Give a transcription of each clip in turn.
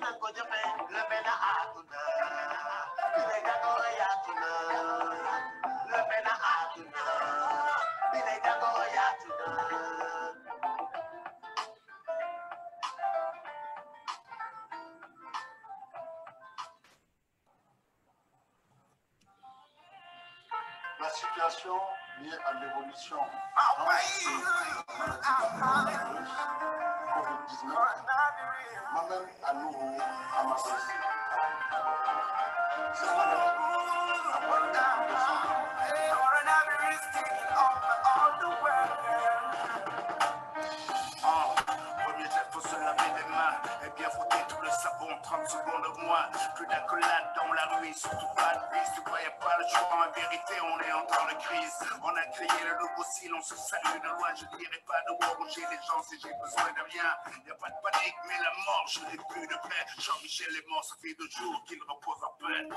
La situation liée à l'évolution COVID-19 m'amène à nouveau à ma cesse. Premier geste, faut se laver les mains et bien frotter tout le savon, 30 secondes au moins. Plus d'accolade dans la rue, surtout pas de bise. Tu vois, y a pas le choix, en vérité, on est en temps de crise. On a créé le logo silence, on se salue de loin. Je dirais pas de voir roger les gens si j'ai besoin de rien. Y a pas de panique, mais la mort, je l'ai plus de près. Jean-Michel est mort, ça fait 2 jours qu'il repose en paix.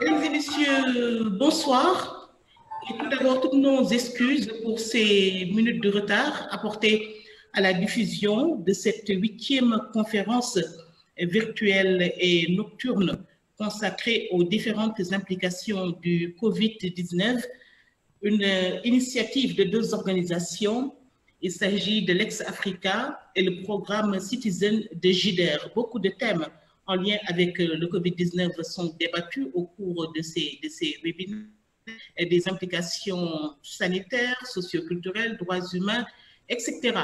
Mesdames et messieurs, bonsoir. Et tout d'abord, toutes nos excuses pour ces minutes de retard apportées à la diffusion de cette 8e conférence virtuelle et nocturne consacrée aux différentes implications du Covid-19, une initiative de 2 organisations. Il s'agit de l'Ex-Africa et le programme Citizen de JIDER. Beaucoup de thèmes en lien avec le Covid-19 sont débattus au cours de ces webinaires, et des implications sanitaires, socioculturelles, droits humains, etc.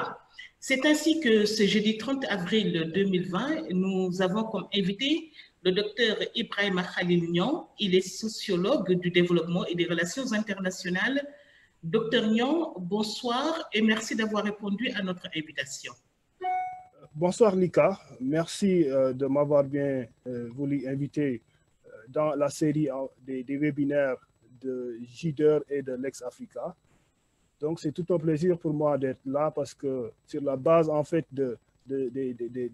C'est ainsi que ce jeudi 30 avril 2020, nous avons comme invité le docteur Ibrahima Khalil Niang. Il est sociologue du développement et des relations internationales. Docteur Niang, bonsoir et merci d'avoir répondu à notre invitation. Bonsoir Lika, merci de m'avoir bien voulu inviter dans la série des webinaires de JIDER et de l'Ex-Africa. Donc c'est tout un plaisir pour moi d'être là parce que sur la base en fait de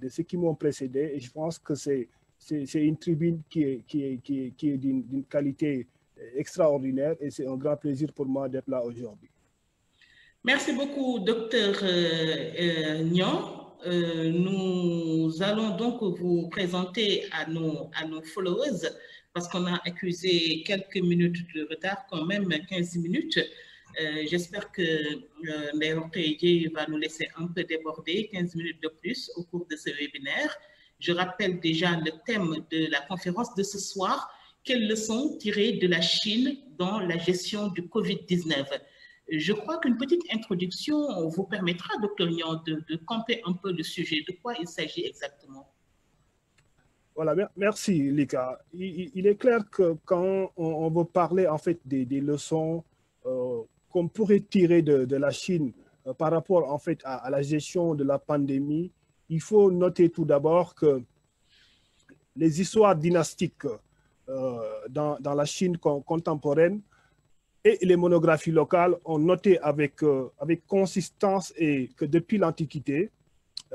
ceux qui m'ont précédé, et je pense que c'est une tribune qui est d'une qualité extraordinaire et c'est un grand plaisir pour moi d'être là aujourd'hui. Merci beaucoup, docteur Niang. Nous allons donc vous présenter à nos followers parce qu'on a accusé quelques minutes de retard, quand même 15 minutes. J'espère que Ndeye va nous laisser un peu déborder, 15 minutes de plus au cours de ce webinaire. Je rappelle déjà le thème de la conférence de ce soir, quelles leçons tirer de la Chine dans la gestion du Covid-19. Je crois qu'une petite introduction vous permettra, docteur Niang, de camper un peu le sujet. De quoi il s'agit exactement? Voilà, merci Lika. Il est clair que quand on veut parler en fait des leçons qu'on pourrait tirer de la Chine par rapport en fait à la gestion de la pandémie, il faut noter tout d'abord que les histoires dynastiques dans la Chine contemporaine et les monographies locales ont noté avec consistance et que depuis l'Antiquité,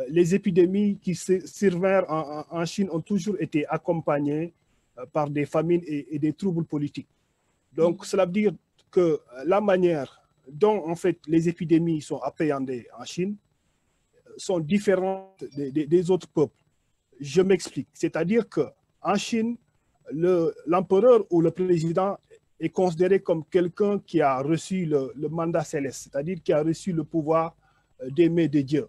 les épidémies qui survinrent en Chine ont toujours été accompagnées par des famines et des troubles politiques. Donc, cela veut dire que la manière dont en fait les épidémies sont appréhendées en Chine sont différentes des autres peuples. Je m'explique. C'est-à-dire qu'en Chine, l'empereur ou le président est considéré comme quelqu'un qui a reçu le mandat céleste, c'est-à-dire qui a reçu le pouvoir d'aimer de Dieu.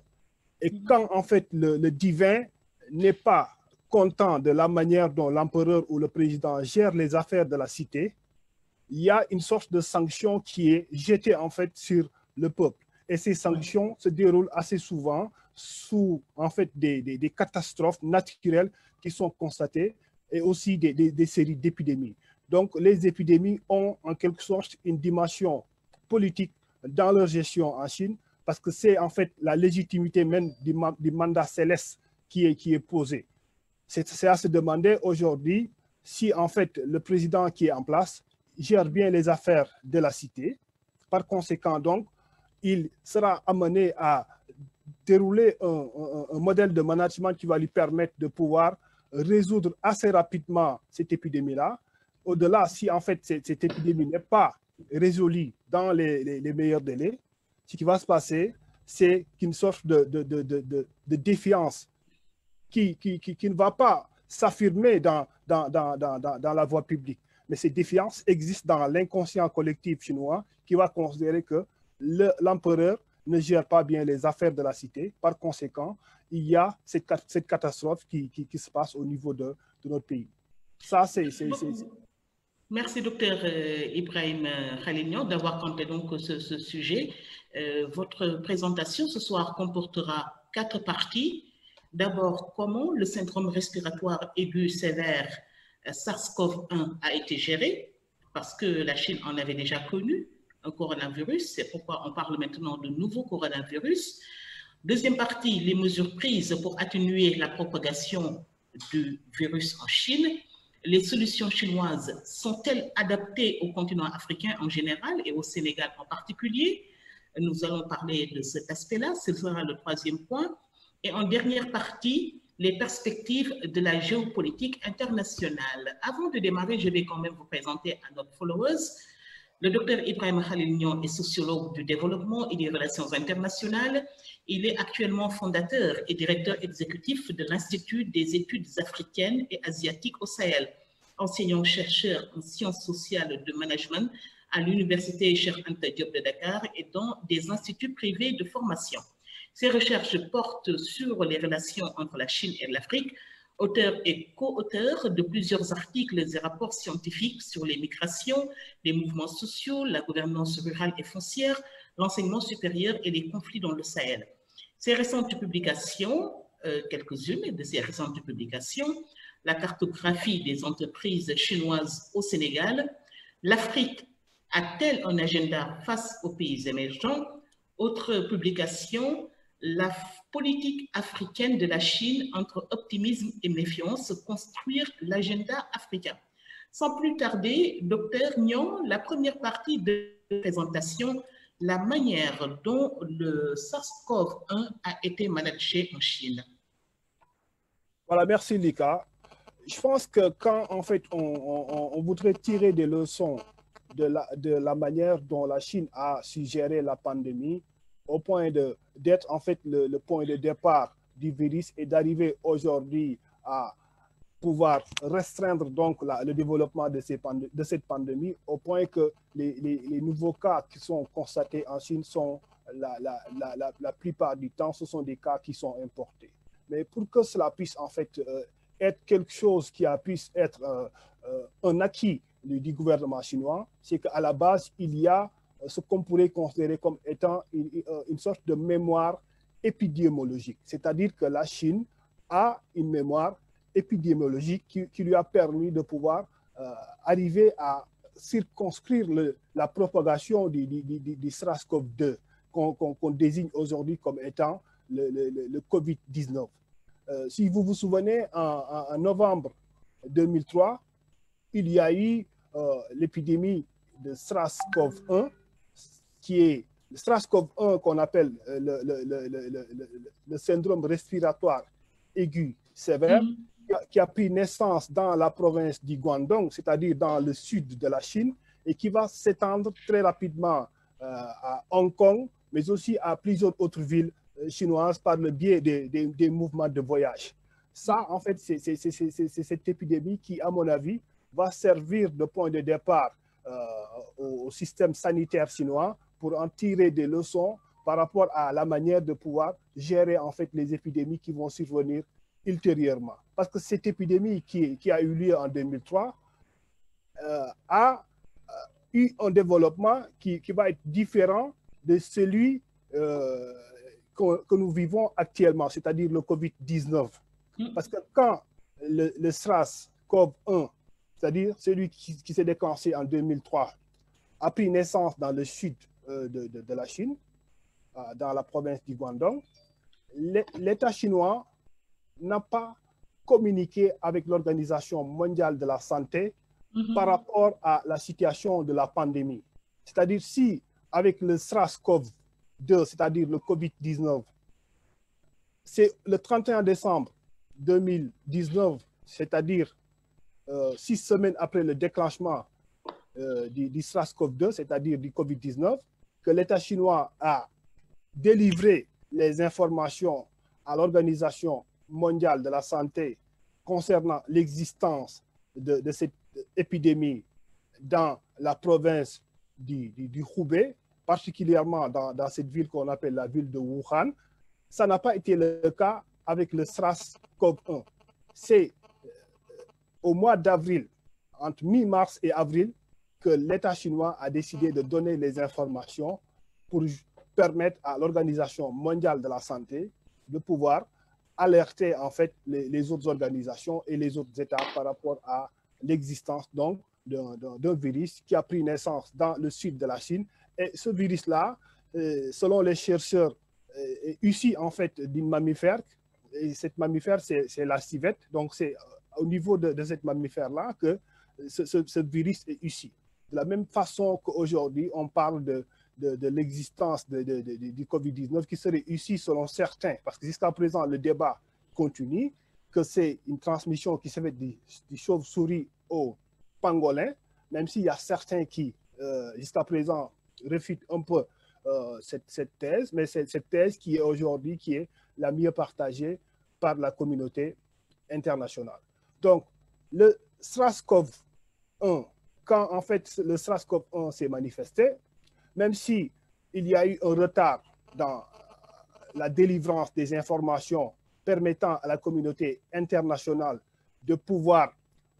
Et quand en fait le divin n'est pas content de la manière dont l'empereur ou le président gère les affaires de la cité, il y a une sorte de sanction qui est jetée en fait sur le peuple. Et ces sanctions se déroulent assez souvent sous en fait des catastrophes naturelles qui sont constatées et aussi des séries d'épidémies. Donc les épidémies ont en quelque sorte une dimension politique dans leur gestion en Chine parce que c'est en fait la légitimité même du mandat céleste qui est posée. C'est à se demander aujourd'hui si en fait le président qui est en place gère bien les affaires de la cité. Par conséquent, donc, il sera amené à dérouler un modèle de management qui va lui permettre de pouvoir résoudre assez rapidement cette épidémie-là. Au-delà, si en fait cette épidémie n'est pas résolue dans les meilleurs délais, ce qui va se passer, c'est qu'une sorte de défiance qui ne va pas s'affirmer dans la voie publique. Mais cette défiance existe dans l'inconscient collectif chinois qui va considérer que l'empereur ne gère pas bien les affaires de la cité. Par conséquent, il y a cette catastrophe qui se passe au niveau de notre pays. Ça, c'est... Merci, docteur Ibrahim Khalil d'avoir compté donc ce sujet. Votre présentation ce soir comportera 4 parties. D'abord, comment le syndrome respiratoire aigu sévère SARS-CoV-1 a été géré, parce que la Chine en avait déjà connu un coronavirus, c'est pourquoi on parle maintenant de nouveau coronavirus. Deuxième partie, les mesures prises pour atténuer la propagation du virus en Chine. Les solutions chinoises sont-elles adaptées au continent africain en général et au Sénégal en particulier? Nous allons parler de cet aspect-là, ce sera le troisième point. Et en dernière partie, les perspectives de la géopolitique internationale. Avant de démarrer, je vais quand même vous présenter à notre followers. Le docteur Ibrahim Khalil est sociologue du développement et des relations internationales. Il est actuellement fondateur et directeur exécutif de l'Institut des études africaines et asiatiques au Sahel, enseignant-chercheur en sciences sociales de management à l'Université Cheikh Anta Diop de Dakar et dans des instituts privés de formation. Ses recherches portent sur les relations entre la Chine et l'Afrique, auteur et co-auteur de plusieurs articles et rapports scientifiques sur les migrations, les mouvements sociaux, la gouvernance rurale et foncière, l'enseignement supérieur et les conflits dans le Sahel. Ces récentes publications, quelques-unes de ces récentes publications, la cartographie des entreprises chinoises au Sénégal, l'Afrique a-t-elle un agenda face aux pays émergents? Autre publication, la politique africaine de la Chine entre optimisme et méfiance, construire l'agenda africain. Sans plus tarder, docteur Niang, la première partie de la présentation, la manière dont le SARS-CoV-1 a été managé en Chine. Voilà, merci Lika. Je pense que quand en fait on voudrait tirer des leçons de la manière dont la Chine a su gérer la pandémie, au point d'être en fait le point de départ du virus et d'arriver aujourd'hui à pouvoir restreindre donc le développement de cette pandémie, au point que les nouveaux cas qui sont constatés en Chine sont la plupart du temps, ce sont des cas qui sont importés. Mais pour que cela puisse en fait être quelque chose qui puisse être un acquis du gouvernement chinois, c'est qu'à la base, il y a ce qu'on pourrait considérer comme étant une sorte de mémoire épidémiologique. C'est-à-dire que la Chine a une mémoire épidémiologique qui lui a permis de pouvoir arriver à circonscrire la propagation du SARS-CoV-2 qu'on désigne aujourd'hui comme étant le COVID-19. Si vous vous souvenez, en novembre 2003, il y a eu l'épidémie de SARS-CoV-1, qui est le SARS-CoV-1 qu'on appelle le syndrome respiratoire aigu sévère, qui a pris naissance dans la province du Guangdong, c'est-à-dire dans le sud de la Chine, et qui va s'étendre très rapidement à Hong Kong, mais aussi à plusieurs autres villes chinoises par le biais des mouvements de voyage. Ça, en fait, c'est cette épidémie qui, à mon avis, va servir de point de départ au système sanitaire chinois pour en tirer des leçons par rapport à la manière de pouvoir gérer en fait les épidémies qui vont survenir ultérieurement. Parce que cette épidémie qui a eu lieu en 2003 a eu un développement qui va être différent de celui que nous vivons actuellement, c'est-à-dire le Covid-19. Parce que quand le SARS-CoV-1, c'est-à-dire celui qui s'est déclenché en 2003, a pris naissance dans le sud de la Chine, dans la province du Guangdong, l'État chinois n'a pas communiqué avec l'Organisation mondiale de la santé par rapport à la situation de la pandémie. C'est-à-dire si avec le SARS-CoV-2, c'est-à-dire le Covid-19, c'est le 31 décembre 2019, c'est-à-dire 6 semaines après le déclenchement du SARS-CoV-2, c'est-à-dire du Covid-19, que l'État chinois a délivré les informations à l'Organisation mondiale de la santé concernant l'existence de cette épidémie dans la province du Hubei, particulièrement dans cette ville qu'on appelle la ville de Wuhan. Ça n'a pas été le cas avec le SARS-CoV-1. C'est au mois d'avril, entre mi-mars et avril, que l'État chinois a décidé de donner les informations pour permettre à l'Organisation mondiale de la santé de pouvoir alerter en fait les autres organisations et les autres États par rapport à l'existence donc d'un virus qui a pris naissance dans le sud de la Chine. Et ce virus-là, selon les chercheurs, est issu en fait d'une mammifère. Et cette mammifère, c'est la civette. Donc c'est au niveau de cette mammifère-là que ce virus est issu. De la même façon qu'aujourd'hui, on parle de l'existence du Covid-19 qui serait issu selon certains, parce que jusqu'à présent, le débat continue, que c'est une transmission qui se fait du chauve-souris au pangolin, même s'il y a certains qui, jusqu'à présent, réfutent un peu cette thèse, mais c'est cette thèse qui est aujourd'hui qui est la mieux partagée par la communauté internationale. Donc, le SARS-CoV-1, quand en fait le SARS-CoV-1 s'est manifesté, même s'il y a eu un retard dans la délivrance des informations permettant à la communauté internationale de pouvoir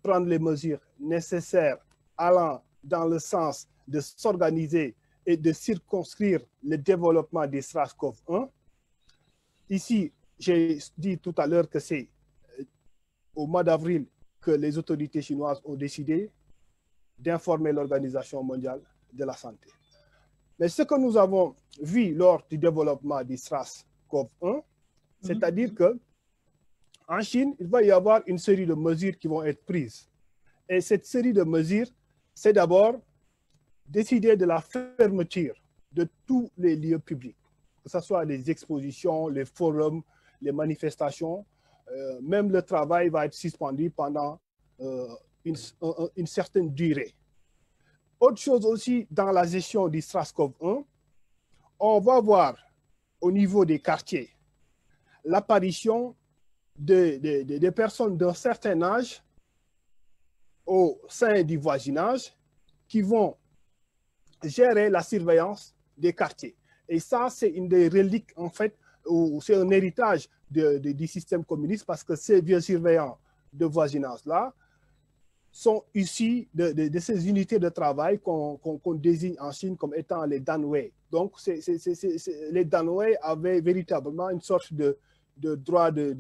prendre les mesures nécessaires allant dans le sens de s'organiser et de circonscrire le développement des SARS-CoV-1. Ici, j'ai dit tout à l'heure que c'est au mois d'avril que les autorités chinoises ont décidé d'informer l'Organisation mondiale de la santé. Mais ce que nous avons vu lors du développement du SARS-CoV-1, c'est-à-dire qu'en Chine, il va y avoir une série de mesures qui vont être prises. Et cette série de mesures, c'est d'abord décider de la fermeture de tous les lieux publics, que ce soit les expositions, les forums, les manifestations, même le travail va être suspendu pendant une certaine durée. Autre chose aussi, dans la gestion du SARS-CoV-1, on va voir au niveau des quartiers l'apparition des personnes d'un certain âge au sein du voisinage qui vont gérer la surveillance des quartiers. Et ça, c'est une des reliques, en fait, ou c'est un héritage du système communiste parce que ces vieux surveillants de voisinage-là sont issus de ces unités de travail qu'on désigne en Chine comme étant les danwei. Donc, les danwei avaient véritablement une sorte de droit de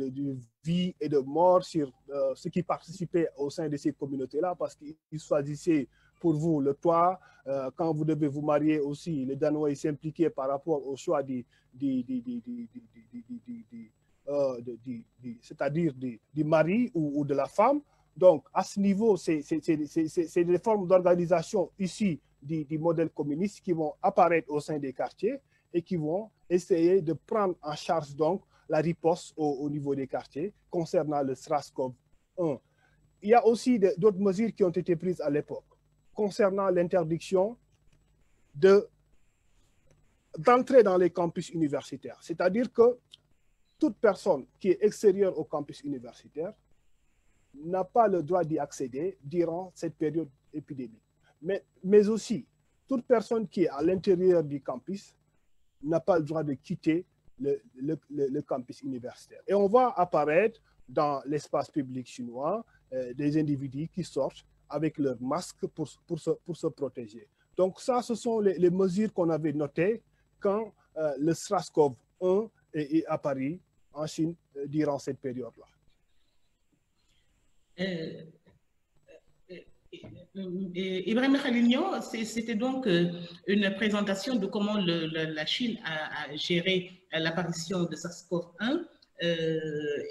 vie et de mort sur ceux qui participaient au sein de ces communautés-là parce qu'ils choisissaient pour vous le toit. Quand vous devez vous marier aussi, les danwei s'impliquaient par rapport au choix c'est-à-dire du mari ou de la femme. Donc, à ce niveau, c'est des formes d'organisation issues du modèle communiste qui vont apparaître au sein des quartiers et qui vont essayer de prendre en charge donc la riposte au niveau des quartiers concernant le SARS-CoV-1. Il y a aussi d'autres mesures qui ont été prises à l'époque concernant l'interdiction d'entrer dans les campus universitaires. C'est-à-dire que toute personne qui est extérieure au campus universitaire n'a pas le droit d'y accéder durant cette période épidémique. Mais aussi, toute personne qui est à l'intérieur du campus n'a pas le droit de quitter le campus universitaire. Et on voit apparaître dans l'espace public chinois des individus qui sortent avec leur masque pour se protéger. Donc ça, ce sont les mesures qu'on avait notées quand le SARS-CoV-1 est apparu en Chine durant cette période-là. Ibrahim Khalilnian, c'était donc une présentation de comment la Chine a géré l'apparition de SARS-CoV-1.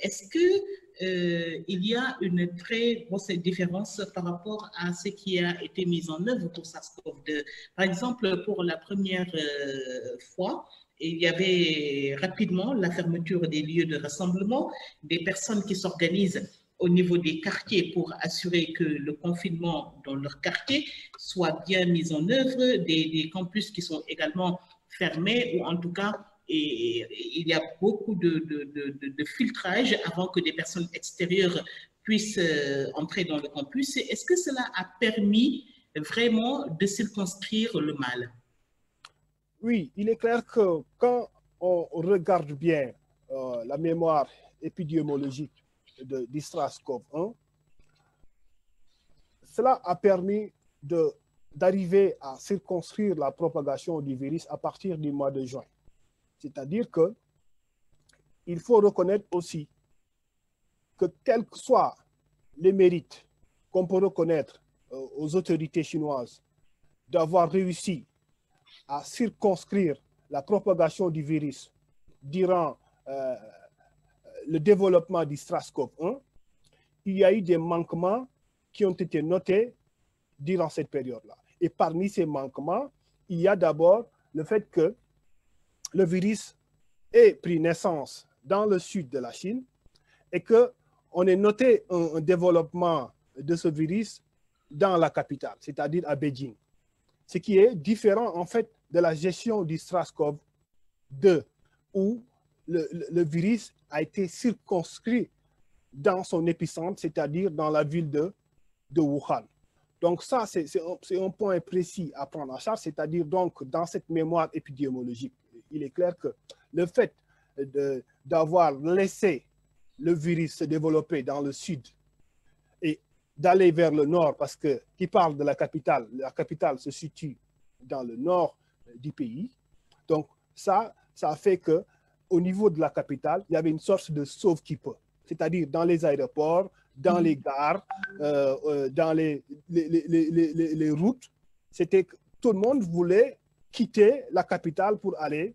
Est-ce qu'il y a une très grosse différence par rapport à ce qui a été mis en œuvre pour SARS-CoV-2? Par exemple, pour la première fois, il y avait rapidement la fermeture des lieux de rassemblement, des personnes qui s'organisent au niveau des quartiers pour assurer que le confinement dans leur quartier soit bien mis en œuvre, des campus qui sont également fermés, ou en tout cas, il y a beaucoup de filtrage avant que des personnes extérieures puissent entrer dans le campus. Est-ce que cela a permis vraiment de circonscrire le mal? Oui, il est clair que quand on regarde bien la mémoire épidémiologique du SARS-CoV-1, cela a permis d'arriver à circonscrire la propagation du virus à partir du mois de juin. C'est-à-dire qu'il faut reconnaître aussi que quels que soient les mérites qu'on peut reconnaître aux autorités chinoises d'avoir réussi à circonscrire la propagation du virus durant le développement du SARS-CoV-1, il y a eu des manquements qui ont été notés durant cette période-là. Et parmi ces manquements, il y a d'abord le fait que le virus ait pris naissance dans le sud de la Chine et qu'on ait noté un développement de ce virus dans la capitale, c'est-à-dire à Beijing. Ce qui est différent en fait de la gestion du SARS-CoV-2 où le virus a été circonscrit dans son épicentre, c'est-à-dire dans la ville de Wuhan. Donc ça, c'est un point précis à prendre en charge, c'est-à-dire donc dans cette mémoire épidémiologique, il est clair que le fait d'avoir laissé le virus se développer dans le sud et d'aller vers le nord, parce que qui parle de la capitale se situe dans le nord du pays. Donc ça a fait que au niveau de la capitale, il y avait une sorte de sauve-qui-peut, c'est-à-dire dans les aéroports, dans les gares, dans les routes. C'était que tout le monde voulait quitter la capitale pour aller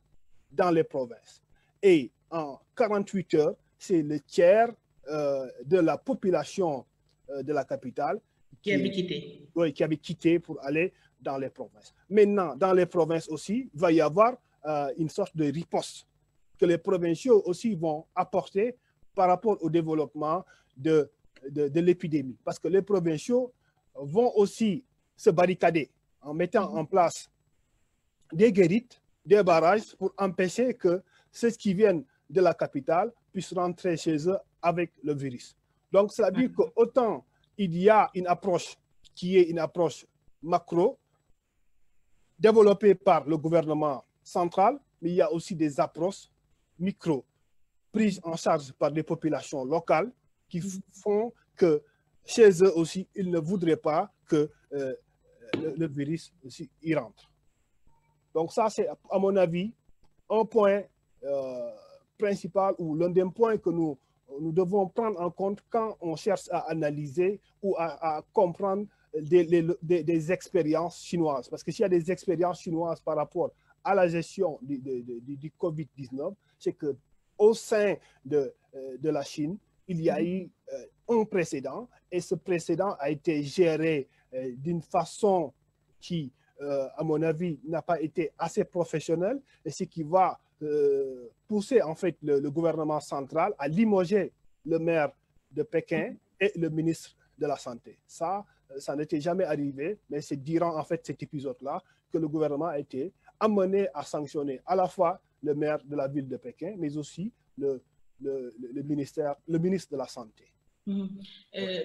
dans les provinces. Et en 48 heures, c'est le tiers de la population de la capitale qui avait quitté. Oui, qui avait quitté pour aller dans les provinces. Maintenant, dans les provinces aussi, il va y avoir une sorte de riposte que les provinciaux aussi vont apporter par rapport au développement de l'épidémie. Parce que les provinciaux vont aussi se barricader en mettant en place des guérites, des barrages pour empêcher que ceux qui viennent de la capitale puissent rentrer chez eux avec le virus. Donc, cela veut dire qu'autant il y a une approche qui est une approche macro, développée par le gouvernement central, mais il y a aussi des approches micro, prises en charge par des populations locales qui font que chez eux aussi, ils ne voudraient pas que le virus aussi y rentre. Donc ça, c'est à mon avis un point principal ou l'un des points que nous devons prendre en compte quand on cherche à analyser ou à comprendre des expériences chinoises. Parce que s'il y a des expériences chinoises par rapport à la gestion du Covid-19, c'est qu'au sein de la Chine, il y a eu un précédent et ce précédent a été géré d'une façon qui, à mon avis, n'a pas été assez professionnelle et ce qui va pousser en fait le gouvernement central à limoger le maire de Pékin et le ministre de la Santé. Ça n'était jamais arrivé, mais c'est durant en fait cet épisode-là que le gouvernement a été amené à sanctionner à la fois le maire de la ville de Pékin, mais aussi le ministre de la Santé.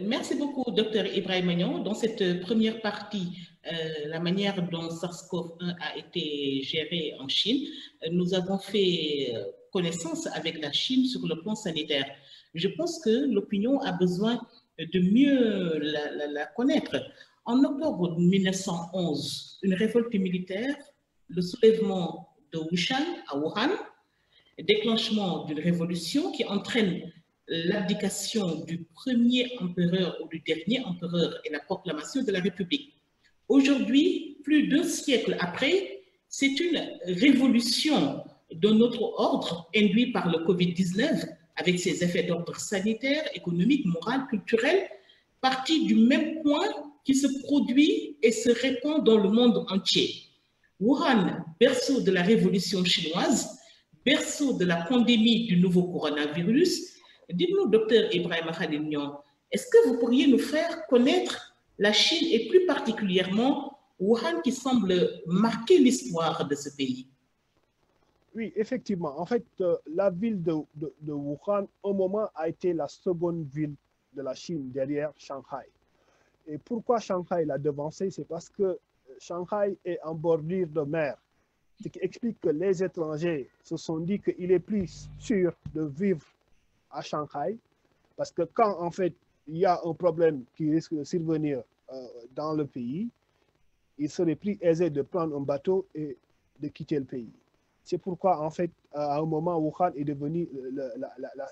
Merci beaucoup, Dr Ibrahim Magnon. Dans cette première partie, la manière dont SARS-CoV-1 a été géré en Chine, nous avons fait connaissance avec la Chine sur le plan sanitaire. Je pense que l'opinion a besoin de mieux la connaître. En octobre 1911, une révolte militaire, le soulèvement de Wuhan à Wuhan, déclenchement d'une révolution qui entraîne l'abdication du premier empereur ou du dernier empereur et la proclamation de la République. Aujourd'hui, plus d'un siècle après, c'est une révolution de notre ordre induite par le Covid-19 avec ses effets d'ordre sanitaire, économique, moral, culturel, partie du même point qui se produit et se répand dans le monde entier. Wuhan, berceau de la révolution chinoise, berceau de la pandémie du nouveau coronavirus. Dites-nous, docteur Ibrahima Khalil Niang, est-ce que vous pourriez nous faire connaître la Chine et plus particulièrement Wuhan qui semble marquer l'histoire de ce pays? Oui, effectivement. En fait, la ville de Wuhan, au moment, a été la seconde ville de la Chine derrière Shanghai. Et pourquoi Shanghai l'a devancé? C'est parce que Shanghai est en bordure de mer. Ce qui explique que les étrangers se sont dit qu'il est plus sûr de vivre à Shanghai, parce que quand en fait il y a un problème qui risque de survenir dans le pays, il serait plus aisé de prendre un bateau et de quitter le pays. C'est pourquoi en fait à un moment Wuhan est devenu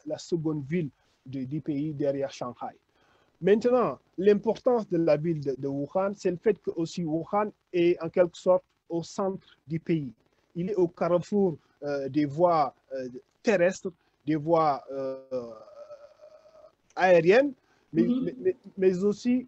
la seconde ville du pays derrière Shanghai. Maintenant, l'importance de la ville de Wuhan, c'est le fait que aussi Wuhan est en quelque sorte au centre du pays. Il est au carrefour des voies terrestres, des voies aériennes, mais aussi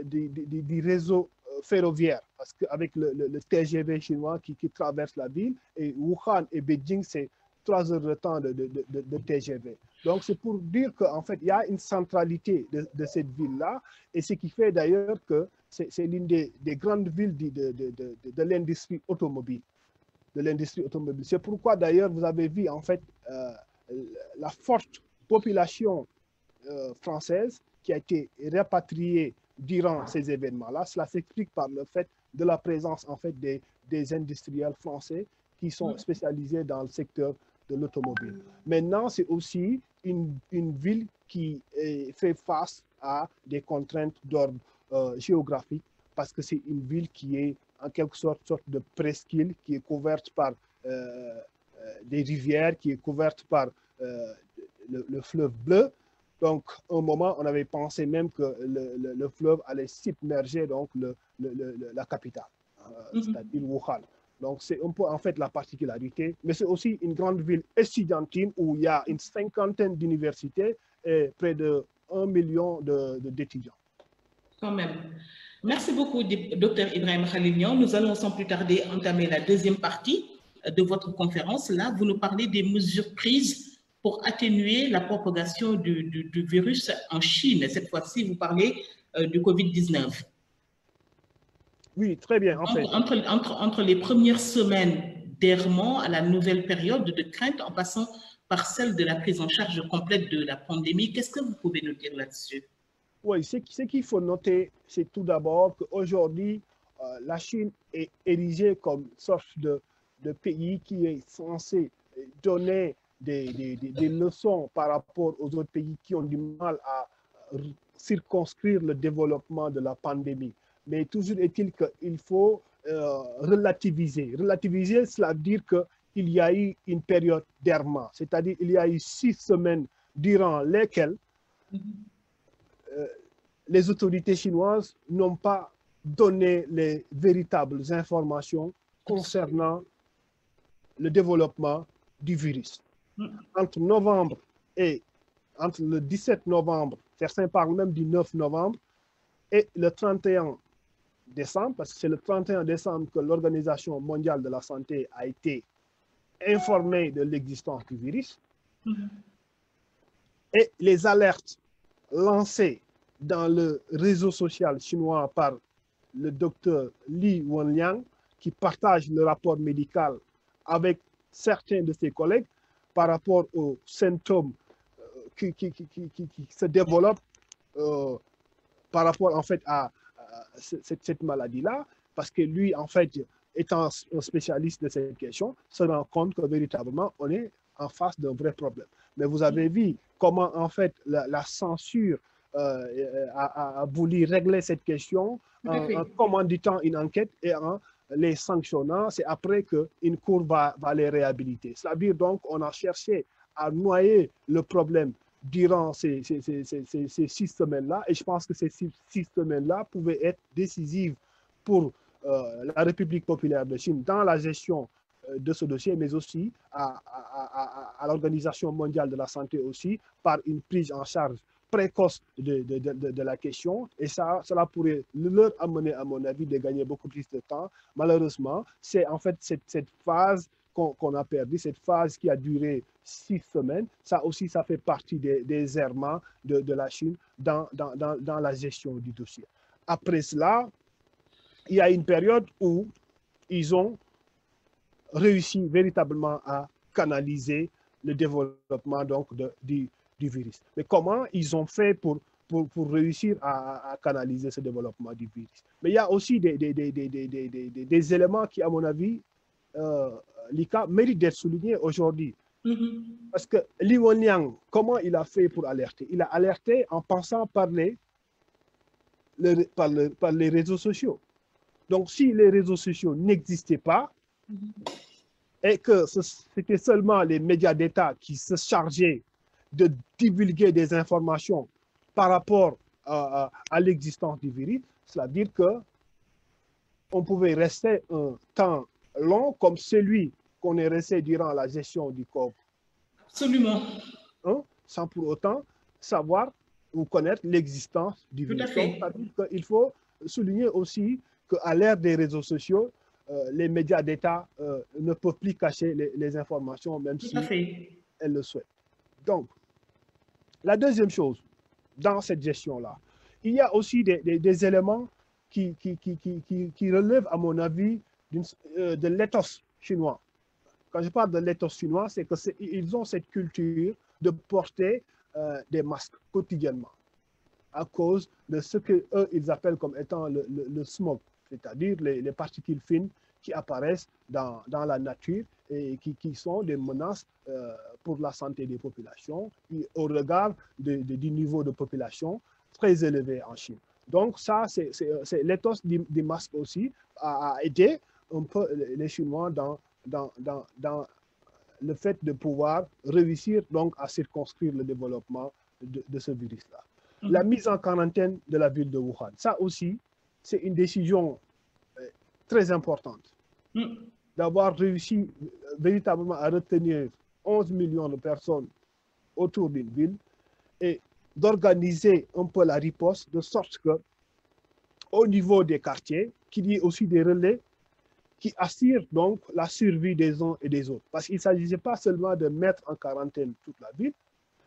des réseaux ferroviaires, parce qu'avec le TGV chinois qui traverse la ville, et Wuhan et Beijing, c'est 3 heures de temps de TGV. Donc, c'est pour dire qu'en fait, il y a une centralité de cette ville-là, et ce qui fait d'ailleurs que c'est l'une des grandes villes de l'industrie automobile. C'est pourquoi d'ailleurs, vous avez vu en fait la forte population française qui a été rapatriée durant ces événements-là. Cela s'explique par le fait de la présence en fait des industriels français qui sont spécialisés dans le secteur de l'automobile. Maintenant, c'est aussi une ville qui fait face à des contraintes d'ordre géographique, parce que c'est une ville qui est en quelque sorte de presqu'île, qui est couverte par des rivières, qui est couverte par le fleuve bleu. Donc, à un moment, on avait pensé même que le fleuve allait submerger donc la capitale, c'est-à-dire Wuhan. Donc, c'est un peu en fait la particularité, mais c'est aussi une grande ville estudiantine où il y a une 50aine d'universités et près de 1 million d'étudiants. Quand même. Merci beaucoup, docteur Ibrahima Khalil Niang. Nous allons sans plus tarder entamer la deuxième partie de votre conférence. Là, vous nous parlez des mesures prises pour atténuer la propagation du virus en Chine. Cette fois-ci, vous parlez du Covid-19. Oui, très bien. En fait. Entre les premières semaines d'errement à la nouvelle période de crainte, en passant par celle de la prise en charge complète de la pandémie, qu'est-ce que vous pouvez nous dire là-dessus? Oui, ce qu'il faut noter, c'est tout d'abord qu'aujourd'hui, la Chine est érigée comme une sorte de pays qui est censé donner des leçons par rapport aux autres pays qui ont du mal à circonscrire le développement de la pandémie. Mais toujours est-il qu'il faut relativiser. Relativiser, cela veut dire qu'il y a eu une période d'errement, c'est-à-dire qu'il y a eu 6 semaines durant lesquelles les autorités chinoises n'ont pas donné les véritables informations concernant le développement du virus. Entre le 17 novembre, certains parlent même du 9 novembre, et le 31 décembre, parce que c'est le 31 décembre que l'Organisation mondiale de la santé a été informée de l'existence du virus, et les alertes lancées dans le réseau social chinois par le docteur Li Wenliang, qui partage le rapport médical avec certains de ses collègues par rapport aux symptômes qui se développent par rapport en fait à cette maladie-là, parce que lui, en fait, étant un spécialiste de cette question, se rend compte que véritablement, on est en face d'un vrai problème. Mais vous avez vu comment, en fait, la censure a voulu régler cette question en commanditant une enquête et en les sanctionnant. C'est après qu'une cour va les réhabiliter. C'est-à-dire donc on a cherché à noyer le problème durant ces 6 semaines-là, et je pense que ces 6 semaines-là pouvaient être décisives pour la République populaire de Chine dans la gestion de ce dossier, mais aussi à l'Organisation mondiale de la santé aussi, par une prise en charge précoce de la question, et cela pourrait leur amener, à mon avis, de gagner beaucoup plus de temps. Malheureusement, c'est en fait cette phase qu'on a perdue, cette phase qui a duré 6 semaines. Ça aussi, ça fait partie des errements de la Chine dans la gestion du dossier. Après cela, il y a une période où ils ont réussi véritablement à canaliser le développement donc du virus. Mais comment ils ont fait pour réussir à canaliser ce développement du virus? Mais il y a aussi des éléments qui, à mon avis, Lika, méritent d'être soulignés aujourd'hui. Parce que Li Wenliang, comment il a fait pour alerter? Il a alerté en passant par les réseaux sociaux. Donc, si les réseaux sociaux n'existaient pas, et que c'était seulement les médias d'État qui se chargeaient de divulguer des informations par rapport à l'existence du virus, c'est-à-dire qu'on pouvait rester un temps long comme celui qu'on est resté durant la gestion du COVID. Absolument. Hein, sans pour autant savoir ou connaître l'existence du virus. Tout à fait. Il faut souligner aussi qu'à l'ère des réseaux sociaux, les médias d'État ne peuvent plus cacher les informations, même si elles le souhaitent. Donc, la deuxième chose, dans cette gestion-là, il y a aussi des éléments qui relèvent, à mon avis, de l'éthos chinois. Quand je parle de l'éthos chinois, c'est qu'ils ont cette culture de porter des masques quotidiennement à cause de ce qu'eux, ils appellent comme étant le smog, c'est-à-dire les particules fines qui apparaissent dans la nature et qui sont des menaces pour la santé des populations au regard du niveau de population très élevé en Chine. Donc ça, c'est l'éthos des masques aussi a aidé un peu les Chinois dans le fait de pouvoir réussir donc à circonscrire le développement de ce virus-là. La mise en quarantaine de la ville de Wuhan, ça aussi, c'est une décision très importante. D'avoir réussi véritablement à retenir 11 millions de personnes autour d'une ville et d'organiser un peu la riposte de sorte que, au niveau des quartiers, qu'il y ait aussi des relais qui assurent donc la survie des uns et des autres. Parce qu'il ne s'agissait pas seulement de mettre en quarantaine toute la ville,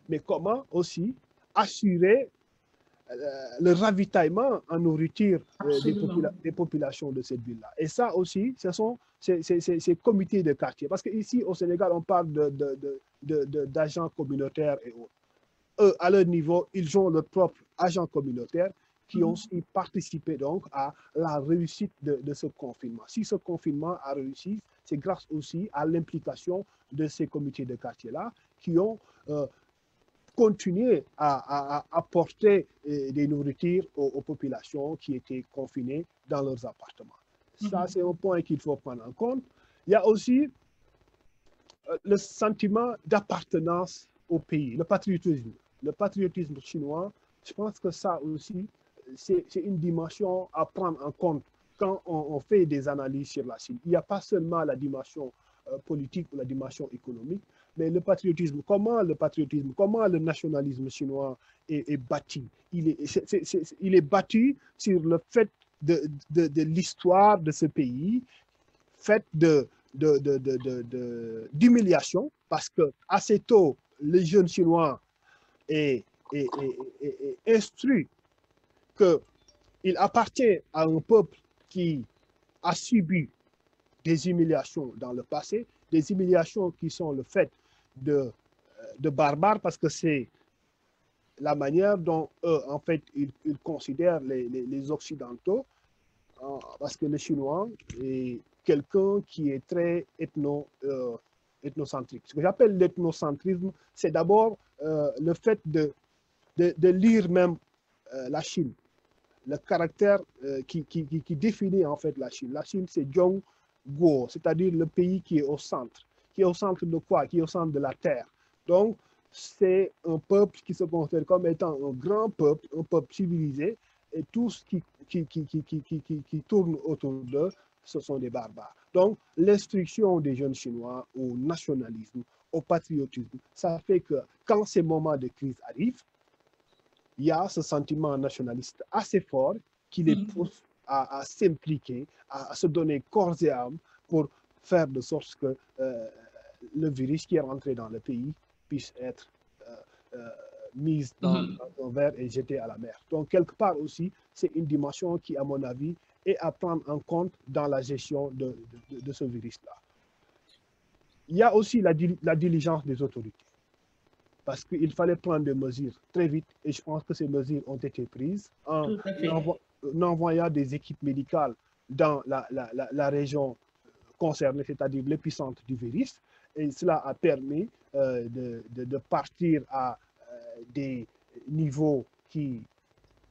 mais comment aussi assurer le ravitaillement en nourriture des populations de cette ville-là. Et ça aussi, ce sont ces comités de quartier. Parce qu'ici, au Sénégal, on parle d'agents communautaires et autres. Eux, à leur niveau, ils ont leurs propres agents communautaires qui ont aussi participé donc à la réussite de ce confinement. Si ce confinement a réussi, c'est grâce aussi à l'implication de ces comités de quartier-là qui ont continué à apporter des nourritures aux populations qui étaient confinées dans leurs appartements. Ça, c'est un point qu'il faut prendre en compte. Il y a aussi le sentiment d'appartenance au pays, le patriotisme. Le patriotisme chinois, je pense que ça aussi, c'est une dimension à prendre en compte quand on fait des analyses sur la Chine. Il n'y a pas seulement la dimension politique ou la dimension économique, mais le patriotisme, comment le nationalisme chinois est bâti. Il est bâti sur le fait de l'histoire de ce pays, fait d'humiliation, parce que assez tôt, les jeunes Chinois est instruit qu'il appartient à un peuple qui a subi des humiliations dans le passé, des humiliations qui sont le fait de barbares, parce que c'est la manière dont eux, en fait, ils considèrent les Occidentaux, parce que le Chinois est quelqu'un qui est très ethnocentrique. Ce que j'appelle l'ethnocentrisme, c'est d'abord le fait de lire même la Chine, le caractère qui définit en fait la Chine. La Chine, c'est Zhongguo, c'est-à-dire le pays qui est au centre. Qui est au centre de quoi? Qui est au centre de la terre. Donc, c'est un peuple qui se considère comme étant un grand peuple, un peuple civilisé, et tout ce qui tourne autour d'eux, ce sont des barbares. Donc, l'instruction des jeunes Chinois au nationalisme, au patriotisme, ça fait que quand ces moments de crise arrivent, il y a ce sentiment nationaliste assez fort qui les pousse à s'impliquer, à se donner corps et âme pour faire de sorte que le virus qui est rentré dans le pays puisse être mise dans un verre et jetée à la mer. Donc, quelque part aussi, c'est une dimension qui, à mon avis, est à prendre en compte dans la gestion de ce virus-là. Il y a aussi la diligence des autorités, parce qu'il fallait prendre des mesures très vite, et je pense que ces mesures ont été prises en envoyant des équipes médicales dans la région concernée, c'est-à-dire l'épicentre du virus, et cela a permis de partir à des niveaux qui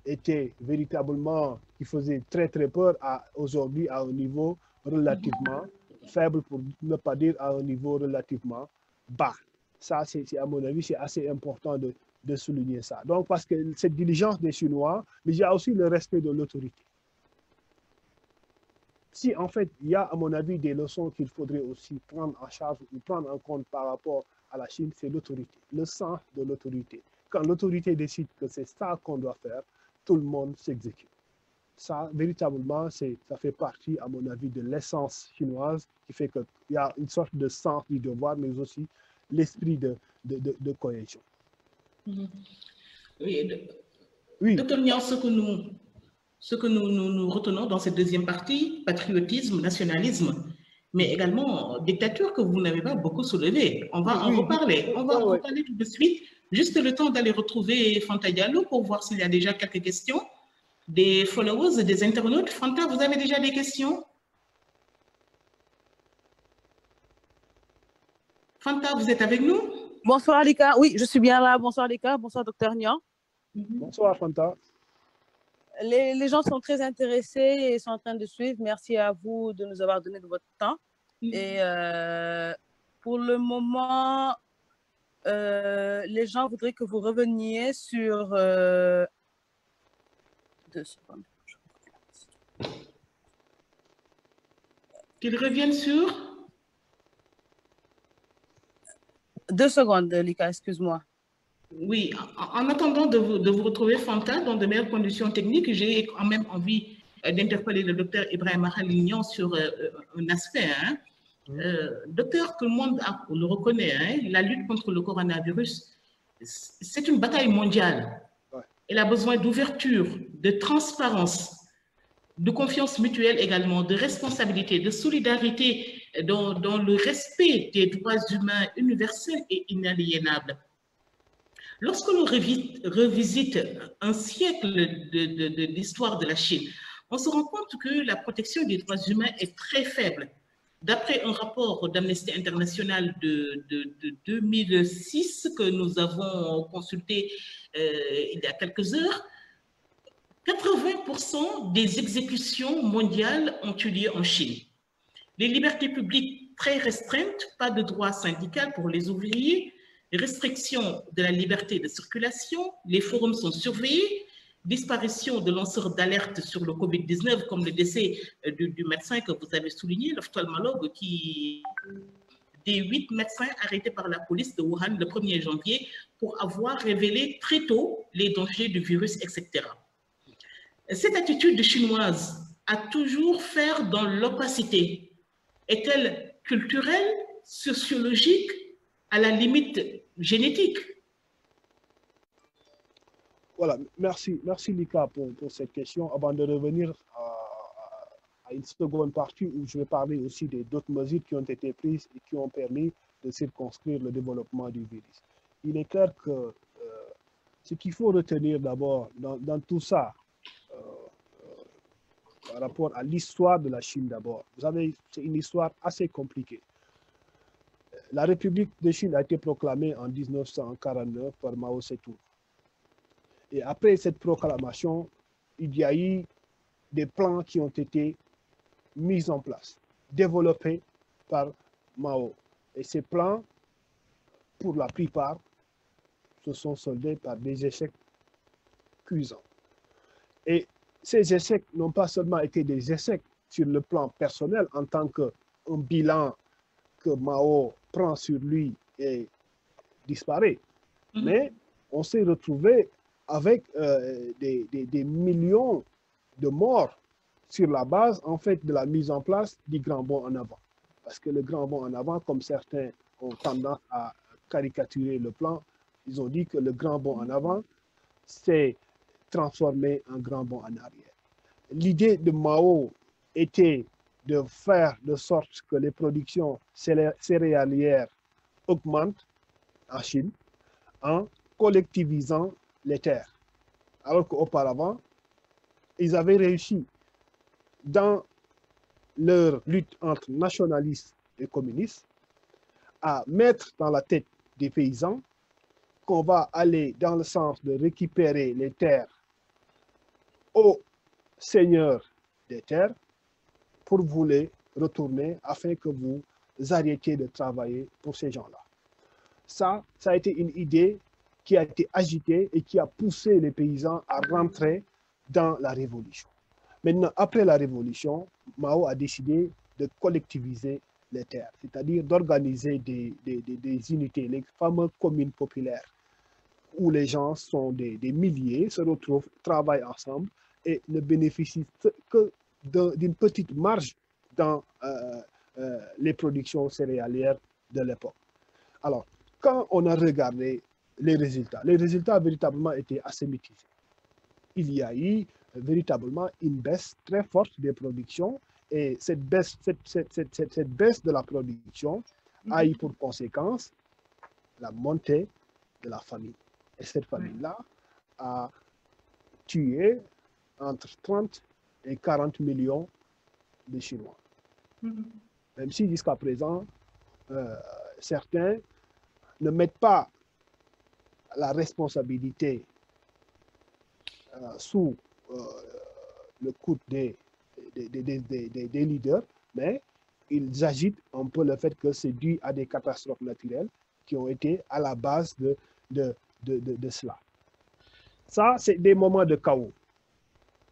étaient véritablement, qui faisaient très très peur, aujourd'hui à un niveau relativement faible, pour ne pas dire à un niveau relativement bas. Ça, c'est à mon avis, c'est assez important de souligner ça. Donc, parce que cette diligence des Chinois, mais il y a aussi le respect de l'autorité. Si en fait, il y a à mon avis des leçons qu'il faudrait aussi prendre en charge ou prendre en compte par rapport à la Chine, c'est l'autorité, le sens de l'autorité. Quand l'autorité décide que c'est ça qu'on doit faire, tout le monde s'exécute. Ça, véritablement, ça fait partie, à mon avis, de l'essence chinoise, qui fait qu'il y a une sorte de sens du devoir, mais aussi l'esprit de cohésion. Oui. Docteur Niang, ce que nous retenons dans cette deuxième partie, patriotisme, nationalisme, mais également dictature que vous n'avez pas beaucoup soulevé. On va en reparler. On va en reparler tout de suite. Juste le temps d'aller retrouver Fanta Diallo pour voir s'il y a déjà quelques questions des followers et des internautes. Fanta, vous avez déjà des questions? Fanta, vous êtes avec nous? Bonsoir Lika. Oui, je suis bien là. Bonsoir Lika. Bonsoir Docteur Niang. Bonsoir Fanta. Les gens sont très intéressés et sont en train de suivre. Merci à vous de nous avoir donné de votre temps. Et pour le moment, les gens voudraient que vous reveniez sur... 2 secondes. Qu'ils reviennent sur 2 secondes, Lika, excuse-moi. Oui, en attendant de vous retrouver, Fanta, dans de meilleures conditions techniques, j'ai quand même envie d'interpeller le docteur Ibrahim Khalignan sur un aspect. Docteur, tout le monde le reconnaît, la lutte contre le coronavirus, c'est une bataille mondiale. Elle a besoin d'ouverture, de transparence, de confiance mutuelle également, de responsabilité, de solidarité dans le respect des droits humains universels et inaliénables. Lorsque l'on revisite un siècle de l'histoire de la Chine, on se rend compte que la protection des droits humains est très faible. D'après un rapport d'Amnesty International de 2006 que nous avons consulté il y a quelques heures, 80% des exécutions mondiales ont eu lieu en Chine. Les libertés publiques très restreintes, pas de droit syndical pour les ouvriers, restriction de la liberté de circulation, les forums sont surveillés, disparition de lanceurs d'alerte sur le Covid-19, comme le décès du médecin que vous avez souligné, l'ophtalmologue, des 8 médecins arrêtés par la police de Wuhan le 1er janvier pour avoir révélé très tôt les dangers du virus, etc. Cette attitude chinoise à toujours faire dans l'opacité est-elle culturelle, sociologique, à la limite génétique? Voilà, merci Lika pour cette question. Avant de revenir à une seconde partie où je vais parler aussi d'autres mesures qui ont été prises et qui ont permis de circonscrire le développement du virus. Il est clair que ce qu'il faut retenir d'abord dans tout ça, par rapport à l'histoire de la Chine d'abord, vous savez, c'est une histoire assez compliquée. La République de Chine a été proclamée en 1949 par Mao Tse-tung. Et après cette proclamation, il y a eu des plans qui ont été mis en place, développés par Mao. Et ces plans, pour la plupart, se sont soldés par des échecs cuisants. Et ces échecs n'ont pas seulement été des échecs sur le plan personnel en tant qu'un bilan que Mao prend sur lui et disparaît, mais on s'est retrouvé avec des millions de morts sur la base, en fait, de la mise en place du grand bond en avant. Parce que le grand bond en avant, comme certains ont tendance à caricaturer le plan, ils ont dit que le grand bond en avant s'est transformé en grand bond en arrière. L'idée de Mao était de faire de sorte que les productions céréalières augmentent en Chine en collectivisant les terres. Alors qu'auparavant, ils avaient réussi dans leur lutte entre nationalistes et communistes à mettre dans la tête des paysans qu'on va aller dans le sens de récupérer les terres aux seigneurs des terres pour vous les retourner afin que vous arrêtiez de travailler pour ces gens-là. Ça a été une idée qui a été agitée et qui a poussé les paysans à rentrer dans la révolution. Maintenant, après la révolution, Mao a décidé de collectiviser les terres, c'est-à-dire d'organiser des unités, les fameuses communes populaires, où les gens sont des milliers, se retrouvent, travaillent ensemble et ne bénéficient que d'une petite marge dans les productions céréalières de l'époque. Alors, quand on a regardé les résultats véritablement étaient assez mitigés. Il y a eu véritablement une baisse très forte des productions et cette baisse de la production a eu pour conséquence la montée de la famine. Et cette famine-là a tué entre 30 et 40 millions de Chinois. Même si jusqu'à présent, certains ne mettent pas la responsabilité sous le coude des leaders, mais ils agitent un peu le fait que c'est dû à des catastrophes naturelles qui ont été à la base de cela. Ça, c'est des moments de chaos.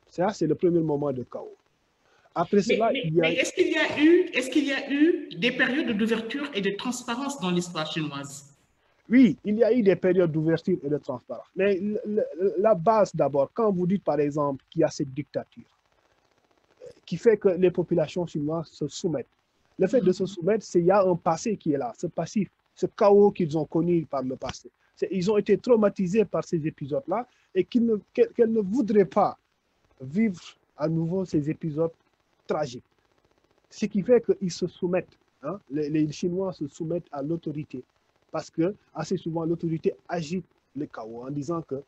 Ça, c'est le premier moment de chaos. Après cela, mais est-ce qu'il y a eu des périodes d'ouverture et de transparence dans l'histoire chinoise? Oui, il y a eu des périodes d'ouverture et de transparence. Mais la base d'abord, quand vous dites par exemple qu'il y a cette dictature qui fait que les populations chinoises se soumettent, le fait de se soumettre, c'est qu'il y a un passé qui est là, ce passif, ce chaos qu'ils ont connu par le passé. Ils ont été traumatisés par ces épisodes-là et qu'elles ne voudraient pas vivre à nouveau ces épisodes tragiques. Ce qui fait qu'ils se soumettent, hein, les Chinois se soumettent à l'autorité. Parce que assez souvent, l'autorité agite le chaos en disant que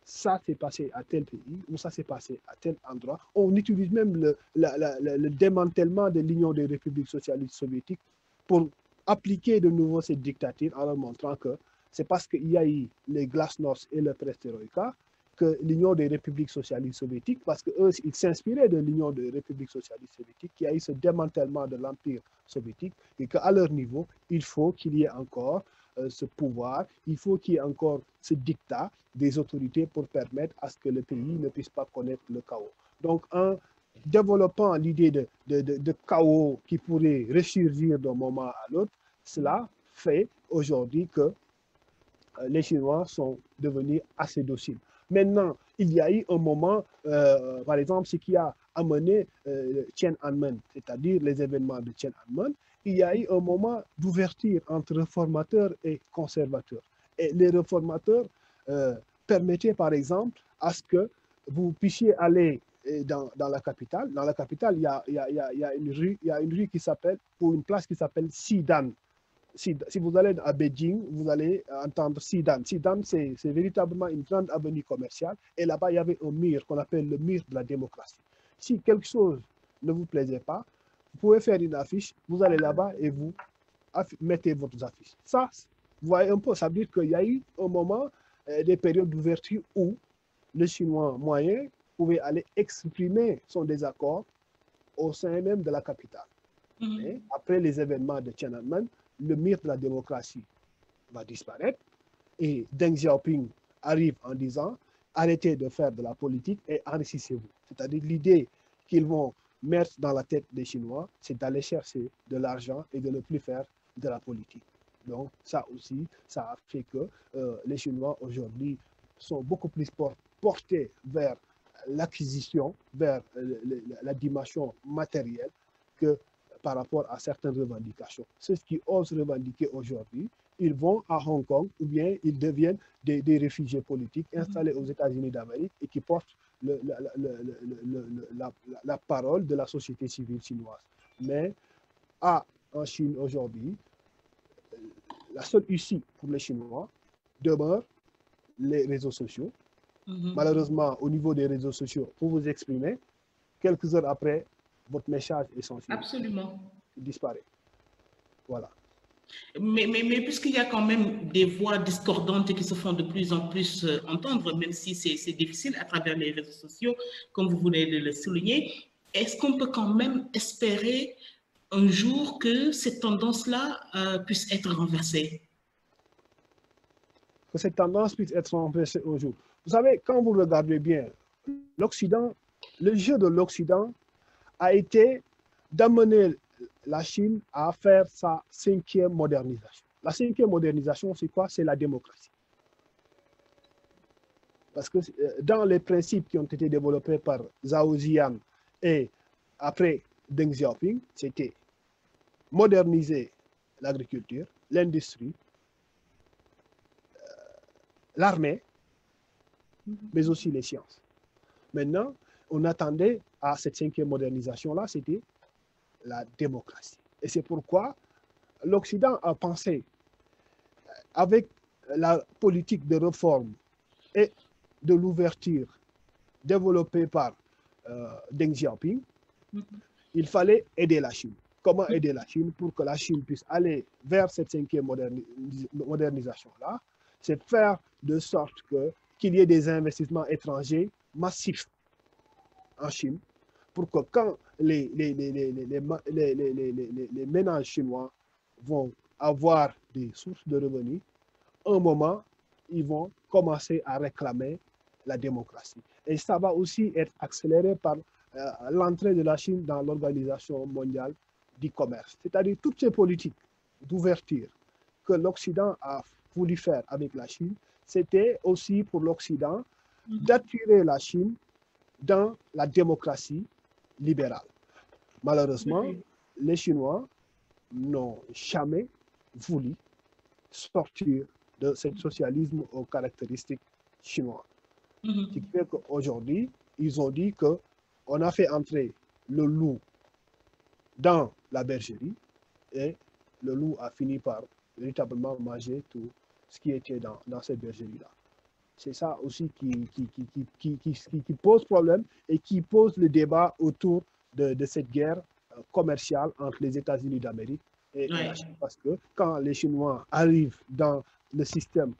ça s'est passé à tel pays ou ça s'est passé à tel endroit. On utilise même le démantèlement de l'Union des républiques socialistes soviétiques pour appliquer de nouveau cette dictature en leur montrant que c'est parce qu'il y a eu les glasnost et le perestroïka que l'Union des républiques socialistes soviétiques, parce qu'eux, ils s'inspiraient de l'Union des républiques socialistes soviétiques, qui a eu ce démantèlement de l'Empire soviétique et qu'à leur niveau, il faut qu'il y ait encore ce pouvoir, il faut qu'il y ait encore ce dictat des autorités pour permettre à ce que le pays ne puisse pas connaître le chaos. Donc, en développant l'idée de chaos qui pourrait ressurgir d'un moment à l'autre, cela fait aujourd'hui que les Chinois sont devenus assez dociles. Maintenant, il y a eu un moment, par exemple, ce qui a amené Tiananmen, c'est-à-dire les événements de Tiananmen, il y a eu un moment d'ouverture entre réformateurs et conservateurs. Et les réformateurs permettaient, par exemple, à ce que vous puissiez aller dans la capitale. Dans la capitale, il y a une rue qui s'appelle, ou une place qui s'appelle Xidan. Si vous allez à Beijing, vous allez entendre Xidan. Xidan, c'est véritablement une grande avenue commerciale. Et là-bas, il y avait un mur qu'on appelle le mur de la démocratie. Si quelque chose ne vous plaisait pas, vous pouvez faire une affiche, vous allez là-bas et vous mettez votre affiche. Ça, vous voyez un peu, ça veut dire qu'il y a eu un moment, des périodes d'ouverture où le Chinois moyen pouvait aller exprimer son désaccord au sein même de la capitale. Et après les événements de Tiananmen, le mythe de la démocratie va disparaître et Deng Xiaoping arrive en disant arrêtez de faire de la politique et enrichissez-vous. C'est-à-dire l'idée qu'ils vont mettre dans la tête des Chinois, c'est d'aller chercher de l'argent et de ne plus faire de la politique. Donc ça aussi, ça a fait que les Chinois aujourd'hui sont beaucoup plus portés vers l'acquisition, vers la dimension matérielle que par rapport à certaines revendications. Ceux qui osent revendiquer aujourd'hui, ils vont à Hong Kong ou bien ils deviennent des réfugiés politiques installés aux États-Unis d'Amérique et qui portent la parole de la société civile chinoise. Mais en Chine aujourd'hui, la seule issue pour les Chinois demeure les réseaux sociaux. Malheureusement, au niveau des réseaux sociaux, pour vous exprimer, quelques heures après, votre message est censuré. Absolument. Il disparaît. Voilà. Mais puisqu'il y a quand même des voix discordantes qui se font de plus en plus entendre, même si c'est difficile à travers les réseaux sociaux, comme vous venez de le souligner, est-ce qu'on peut quand même espérer un jour que cette tendance-là puisse être renversée? Que cette tendance puisse être renversée un jour. Vous savez, quand vous regardez bien, l'Occident, le jeu de l'Occident a été d'amener la Chine à faire sa 5e modernisation. La 5e modernisation, c'est quoi? C'est la démocratie. Parce que dans les principes qui ont été développés par Zhao Ziyan et après Deng Xiaoping, c'était moderniser l'agriculture, l'industrie, l'armée, mais aussi les sciences. Maintenant, on attendait à cette 5e modernisation-là, c'était la démocratie. Et c'est pourquoi l'Occident a pensé, avec la politique de réforme et de l'ouverture développée par Deng Xiaoping, il fallait aider la Chine. Comment aider la Chine pour que la Chine puisse aller vers cette 5e modernisation-là? C'est faire de sorte qu'il y ait des investissements étrangers massifs en Chine pour que quand les ménages chinois vont avoir des sources de revenus, à un moment, ils vont commencer à réclamer la démocratie. Et ça va aussi être accéléré par l'entrée de la Chine dans l'Organisation mondiale du commerce. C'est-à-dire toutes ces politiques d'ouverture que l'Occident a voulu faire avec la Chine, c'était aussi pour l'Occident d'attirer la Chine dans la démocratie libérale. Malheureusement, les Chinois n'ont jamais voulu sortir de ce socialisme aux caractéristiques chinoises. Ce qui fait qu'aujourd'hui, ils ont dit qu'on a fait entrer le loup dans la bergerie et le loup a fini par véritablement manger tout ce qui était dans cette bergerie-là. C'est ça aussi qui pose problème et qui pose le débat autour de cette guerre commerciale entre les États-Unis d'Amérique et la Chine. Parce que quand les Chinois arrivent dans le système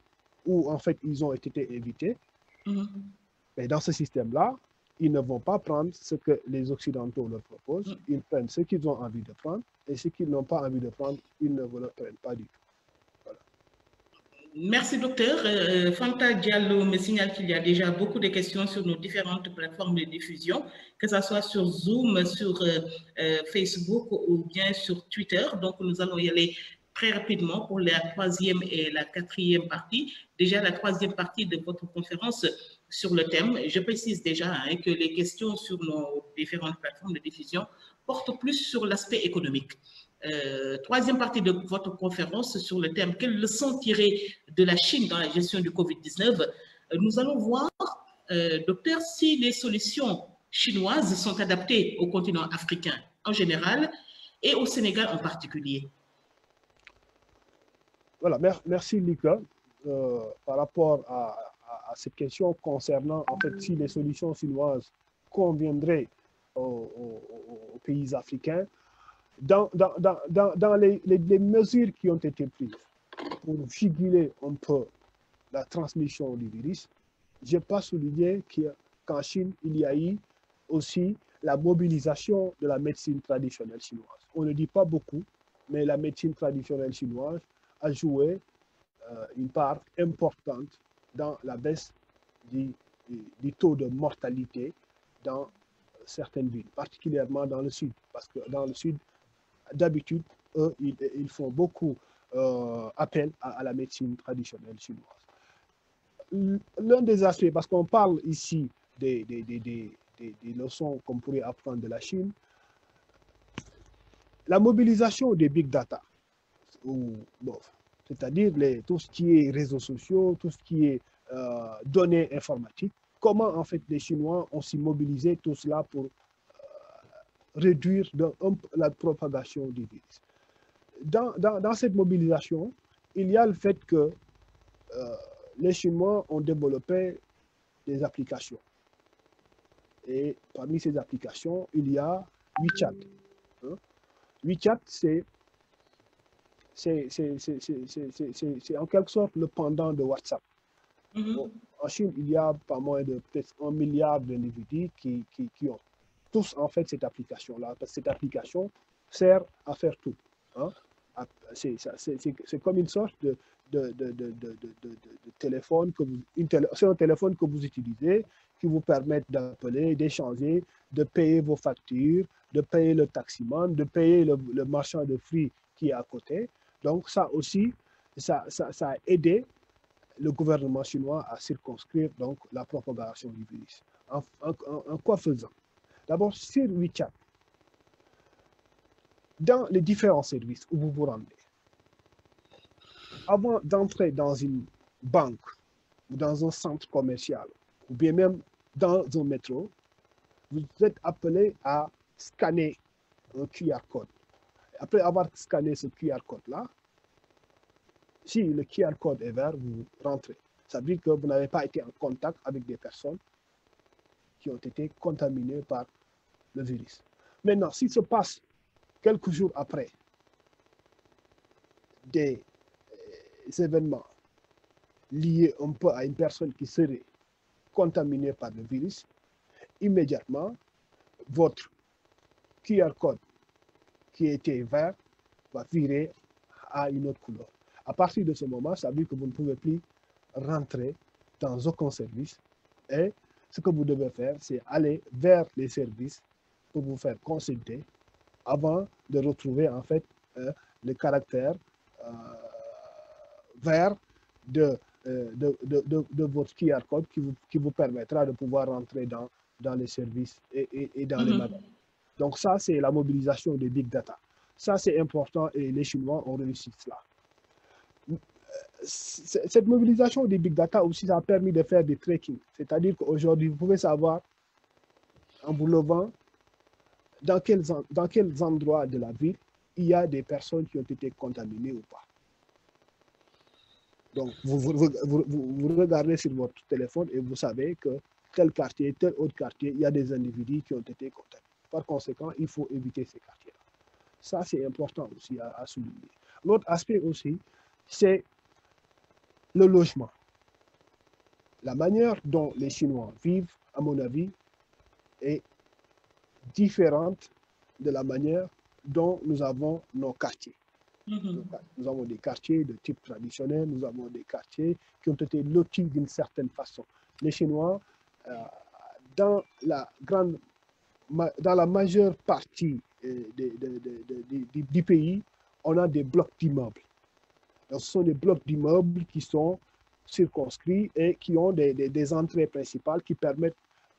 où en fait ils ont été évités, mais dans ce système-là, ils ne vont pas prendre ce que les Occidentaux leur proposent, ils prennent ce qu'ils ont envie de prendre et ce qu'ils n'ont pas envie de prendre, ils ne le prennent pas du tout. Merci, docteur. Fanta Diallo me signale qu'il y a déjà beaucoup de questions sur nos différentes plateformes de diffusion, que ce soit sur Zoom, sur Facebook ou bien sur Twitter. Donc, nous allons y aller très rapidement pour la 3e et la 4e partie. Déjà, la 3e partie de votre conférence sur le thème. Je précise déjà que les questions sur nos différentes plateformes de diffusion portent plus sur l'aspect économique. 3e partie de votre conférence sur le thème « Quelles leçons tirer de la Chine dans la gestion du Covid-19 ?» Nous allons voir, docteur, si les solutions chinoises sont adaptées au continent africain en général et au Sénégal en particulier. Voilà, merci Lika. Par rapport à cette question concernant en fait si les solutions chinoises conviendraient aux pays africains, dans les mesures qui ont été prises pour juguler un peu la transmission du virus, je n'ai pas souligné qu'en Chine, il y a eu aussi la mobilisation de la médecine traditionnelle chinoise. On ne dit pas beaucoup, mais la médecine traditionnelle chinoise a joué une part importante dans la baisse du taux de mortalité dans certaines villes, particulièrement dans le sud. Parce que dans le sud, d'habitude, eux, ils font beaucoup appel à la médecine traditionnelle chinoise. L'un des aspects, parce qu'on parle ici des leçons qu'on pourrait apprendre de la Chine, la mobilisation des big data, c'est-à-dire tout ce qui est réseaux sociaux, tout ce qui est données informatiques, comment en fait les Chinois ont s'y mobilisé tout cela pour réduire la propagation du virus. Dans cette mobilisation, il y a le fait que les Chinois ont développé des applications. Et parmi ces applications, il y a WeChat. WeChat, c'est en quelque sorte le pendant de WhatsApp. En Chine, il y a pas moins de peut-être 1 milliard d'individus qui ont tous en fait cette application-là. Parce que cette application sert à faire tout. C'est comme une sorte de téléphone, c'est un téléphone que vous utilisez qui vous permet d'appeler, d'échanger, de payer vos factures, de payer le taximan, de payer le marchand de fruits qui est à côté. Donc ça aussi, ça a aidé le gouvernement chinois à circonscrire donc la propagation du virus. En quoi faisant? D'abord, sur WeChat, dans les différents services où vous vous rendez, avant d'entrer dans une banque ou dans un centre commercial, ou bien même dans un métro, vous êtes appelé à scanner un QR code. Après avoir scanné ce QR code-là, si le QR code est vert, vous rentrez. Ça veut dire que vous n'avez pas été en contact avec des personnes qui ont été contaminées par le virus. Maintenant, s'il se passe quelques jours après des événements liés un peu à une personne qui serait contaminée par le virus, immédiatement, votre QR code qui était vert va virer à une autre couleur. À partir de ce moment, ça veut dire que vous ne pouvez plus rentrer dans aucun service et ce que vous devez faire, c'est aller vers les services pour vous faire consulter avant de retrouver en fait le caractère vert de votre QR code qui vous permettra de pouvoir rentrer dans les services et dans les magasins. Donc ça, c'est la mobilisation des big data. Ça, c'est important et les Chinois ont réussi cela. Cette mobilisation des big data aussi, ça a permis de faire des tracking. C'est-à-dire qu'aujourd'hui, vous pouvez savoir, en vous levant, dans quels endroits de la ville il y a des personnes qui ont été contaminées ou pas. Donc, vous regardez sur votre téléphone et vous savez que tel quartier, tel autre quartier, il y a des individus qui ont été contaminés. Par conséquent, il faut éviter ces quartiers-là. Ça, c'est important aussi à souligner. L'autre aspect aussi, c'est le logement. La manière dont les Chinois vivent, à mon avis, est différente de la manière dont nous avons nos quartiers. Nous avons des quartiers de type traditionnel, nous avons des quartiers qui ont été lotis d'une certaine façon. Les Chinois, dans la majeure partie du pays, on a des blocs d'immeubles. Ce sont des blocs d'immeubles qui sont circonscrits et qui ont des entrées principales qui permettent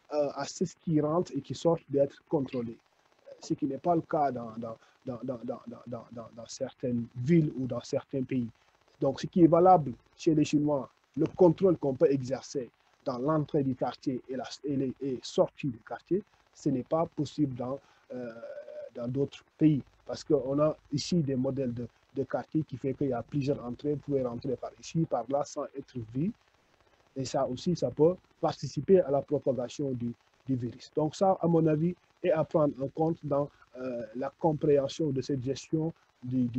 à ceux qui rentrent et qui sortent d'être contrôlés. Ce qui n'est pas le cas dans certaines villes ou dans certains pays. Donc, ce qui est valable chez les Chinois, le contrôle qu'on peut exercer dans l'entrée du quartier et les sorties du quartier, ce n'est pas possible dans d'autres pays. Parce qu'on a ici des modèles de quartier qui fait qu'il y a plusieurs entrées. Vous pouvez rentrer par ici, par là, sans être vu. Et ça aussi, ça peut participer à la propagation du virus. Donc ça, à mon avis, est à prendre en compte dans la compréhension de cette gestion du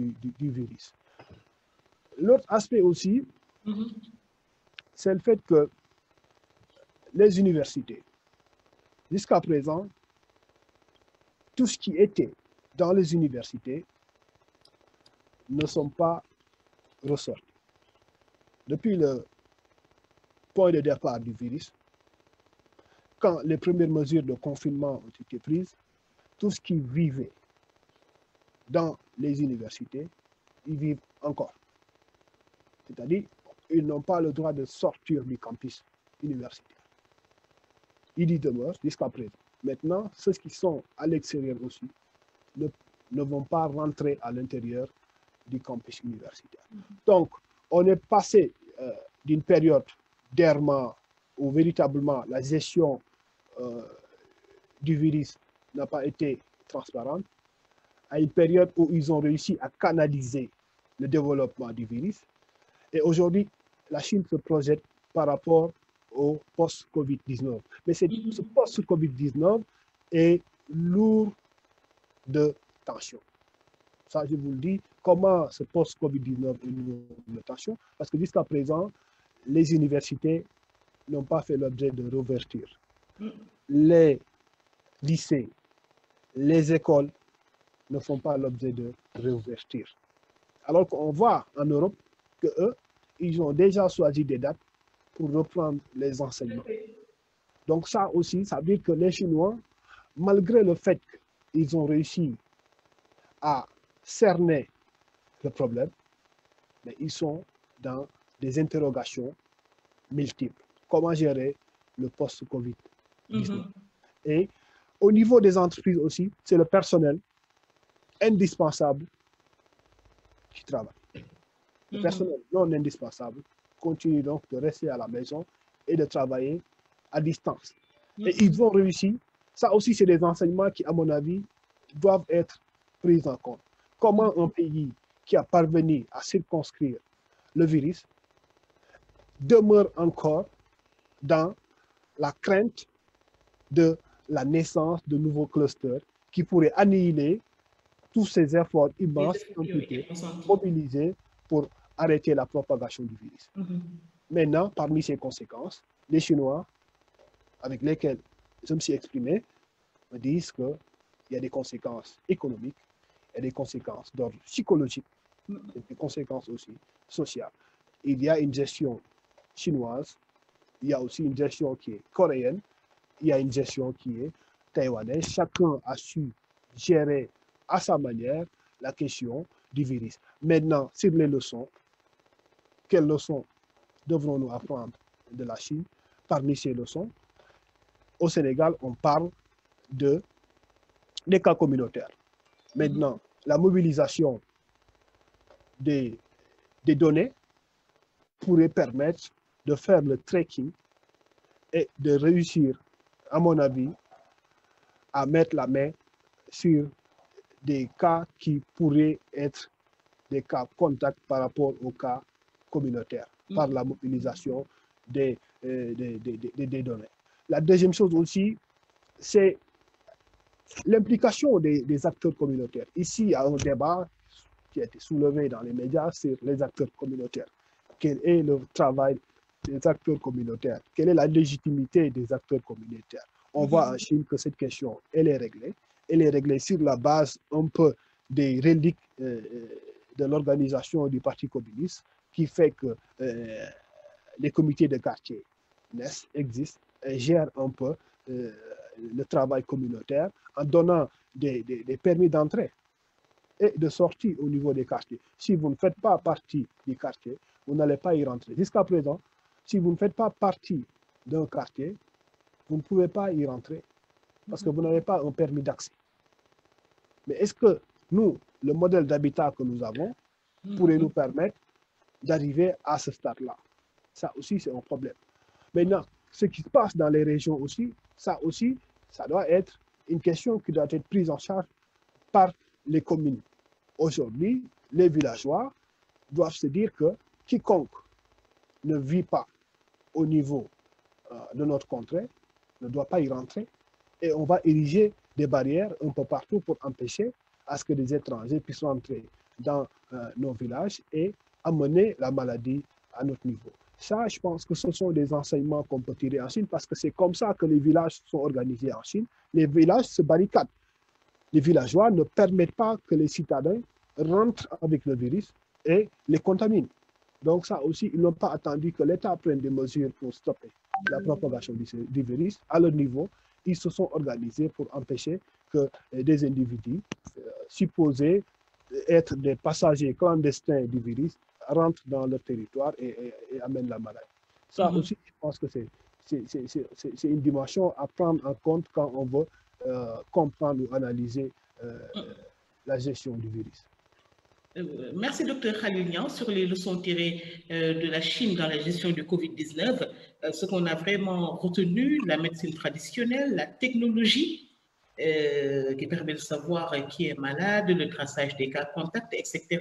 virus. L'autre aspect aussi, c'est le fait que les universités. Jusqu'à présent, tout ce qui était dans les universités ne sont pas ressortis. Depuis le point de départ du virus, quand les premières mesures de confinement ont été prises, tout ce qui vivait dans les universités, ils vivent encore. C'est-à-dire, ils n'ont pas le droit de sortir du campus universitaire. Ils y demeurent jusqu'à présent. Maintenant, ceux qui sont à l'extérieur aussi ne vont pas rentrer à l'intérieur du campus universitaire. Donc, on est passé d'une période d'errement où véritablement la gestion du virus n'a pas été transparente, à une période où ils ont réussi à canaliser le développement du virus. Et aujourd'hui, la Chine se projette par rapport au post-Covid-19. Mais ce post-Covid-19 est lourd de tension. Ça, je vous le dis, comment ce post-Covid-19 est lourd de tension? Parce que jusqu'à présent, les universités n'ont pas fait l'objet de réouverture. Les lycées, les écoles ne font pas l'objet de réouverture. Alors qu'on voit en Europe qu'eux, ils ont déjà choisi des dates pour reprendre les enseignements. Donc ça aussi, ça veut dire que les Chinois, malgré le fait qu'ils ont réussi à cerner le problème, mais ils sont dans des interrogations multiples. Comment gérer le post-Covid-19? Et au niveau des entreprises aussi, c'est le personnel indispensable qui travaille. Le personnel non indispensable continue donc de rester à la maison et de travailler à distance. Et ils ont réussi. Ça aussi, c'est des enseignements qui, à mon avis, doivent être pris en compte. Comment un pays qui a parvenu à circonscrire le virus demeure encore dans la crainte de la naissance de nouveaux clusters qui pourraient annihiler tous ces efforts immenses mobilisés pour arrêter la propagation du virus. Maintenant, parmi ces conséquences, les Chinois, avec lesquels je me suis exprimé, me disent qu'il y a des conséquences économiques, il y a des conséquences d'ordre psychologique, des conséquences aussi sociales. Il y a une gestion chinoise, il y a aussi une gestion qui est coréenne, il y a une gestion qui est taïwanaise. Chacun a su gérer à sa manière la question du virus. Maintenant, sur les leçons, quelles leçons devrons-nous apprendre de la Chine? Parmi ces leçons, au Sénégal, on parle des cas communautaires. Maintenant, la mobilisation des données pourrait permettre de faire le tracking et de réussir, à mon avis, à mettre la main sur des cas qui pourraient être des cas contacts par rapport aux cas communautaires, par la mobilisation des données. La deuxième chose aussi, c'est l'implication des acteurs communautaires. Ici, il y a un débat qui a été soulevé dans les médias sur les acteurs communautaires. Quel est le travail des acteurs communautaires? Quelle est la légitimité des acteurs communautaires? On voit en Chine que cette question, elle est réglée. Elle est réglée sur la base un peu des reliques de l'organisation du Parti communiste, qui fait que les comités de quartier existent et gèrent un peu le travail communautaire en donnant des permis d'entrée et de sortie au niveau des quartiers. Si vous ne faites pas partie du quartier, vous n'allez pas y rentrer. Jusqu'à présent, si vous ne faites pas partie d'un quartier, vous ne pouvez pas y rentrer parce que vous n'avez pas un permis d'accès. Mais est-ce que nous, le modèle d'habitat que nous avons, pourrait nous permettre d'arriver à ce stade-là? Ça aussi, c'est un problème. Maintenant, ce qui se passe dans les régions aussi, ça doit être une question qui doit être prise en charge par les communes. Aujourd'hui, les villageois doivent se dire que quiconque ne vit pas au niveau de notre contrée ne doit pas y rentrer et on va ériger des barrières un peu partout pour empêcher à ce que des étrangers puissent rentrer dans nos villages et amener la maladie à notre niveau. Ça, je pense que ce sont des enseignements qu'on peut tirer en Chine parce que c'est comme ça que les villages sont organisés en Chine. Les villages se barricadent. Les villageois ne permettent pas que les citadins rentrent avec le virus et les contaminent. Donc ça aussi, ils n'ont pas attendu que l'État prenne des mesures pour stopper la propagation du virus. À leur niveau, ils se sont organisés pour empêcher que des individus supposés être des passagers clandestins du virus rentrent dans leur territoire et amènent la maladie. Ça aussi, je pense que c'est une dimension à prendre en compte quand on veut comprendre ou analyser la gestion du virus. Merci, Dr Khalil Niang, sur les leçons tirées de la Chine dans la gestion du Covid-19. Ce qu'on a vraiment retenu, la médecine traditionnelle, la technologie qui permet de savoir qui est malade, le traçage des cas contacts, etc.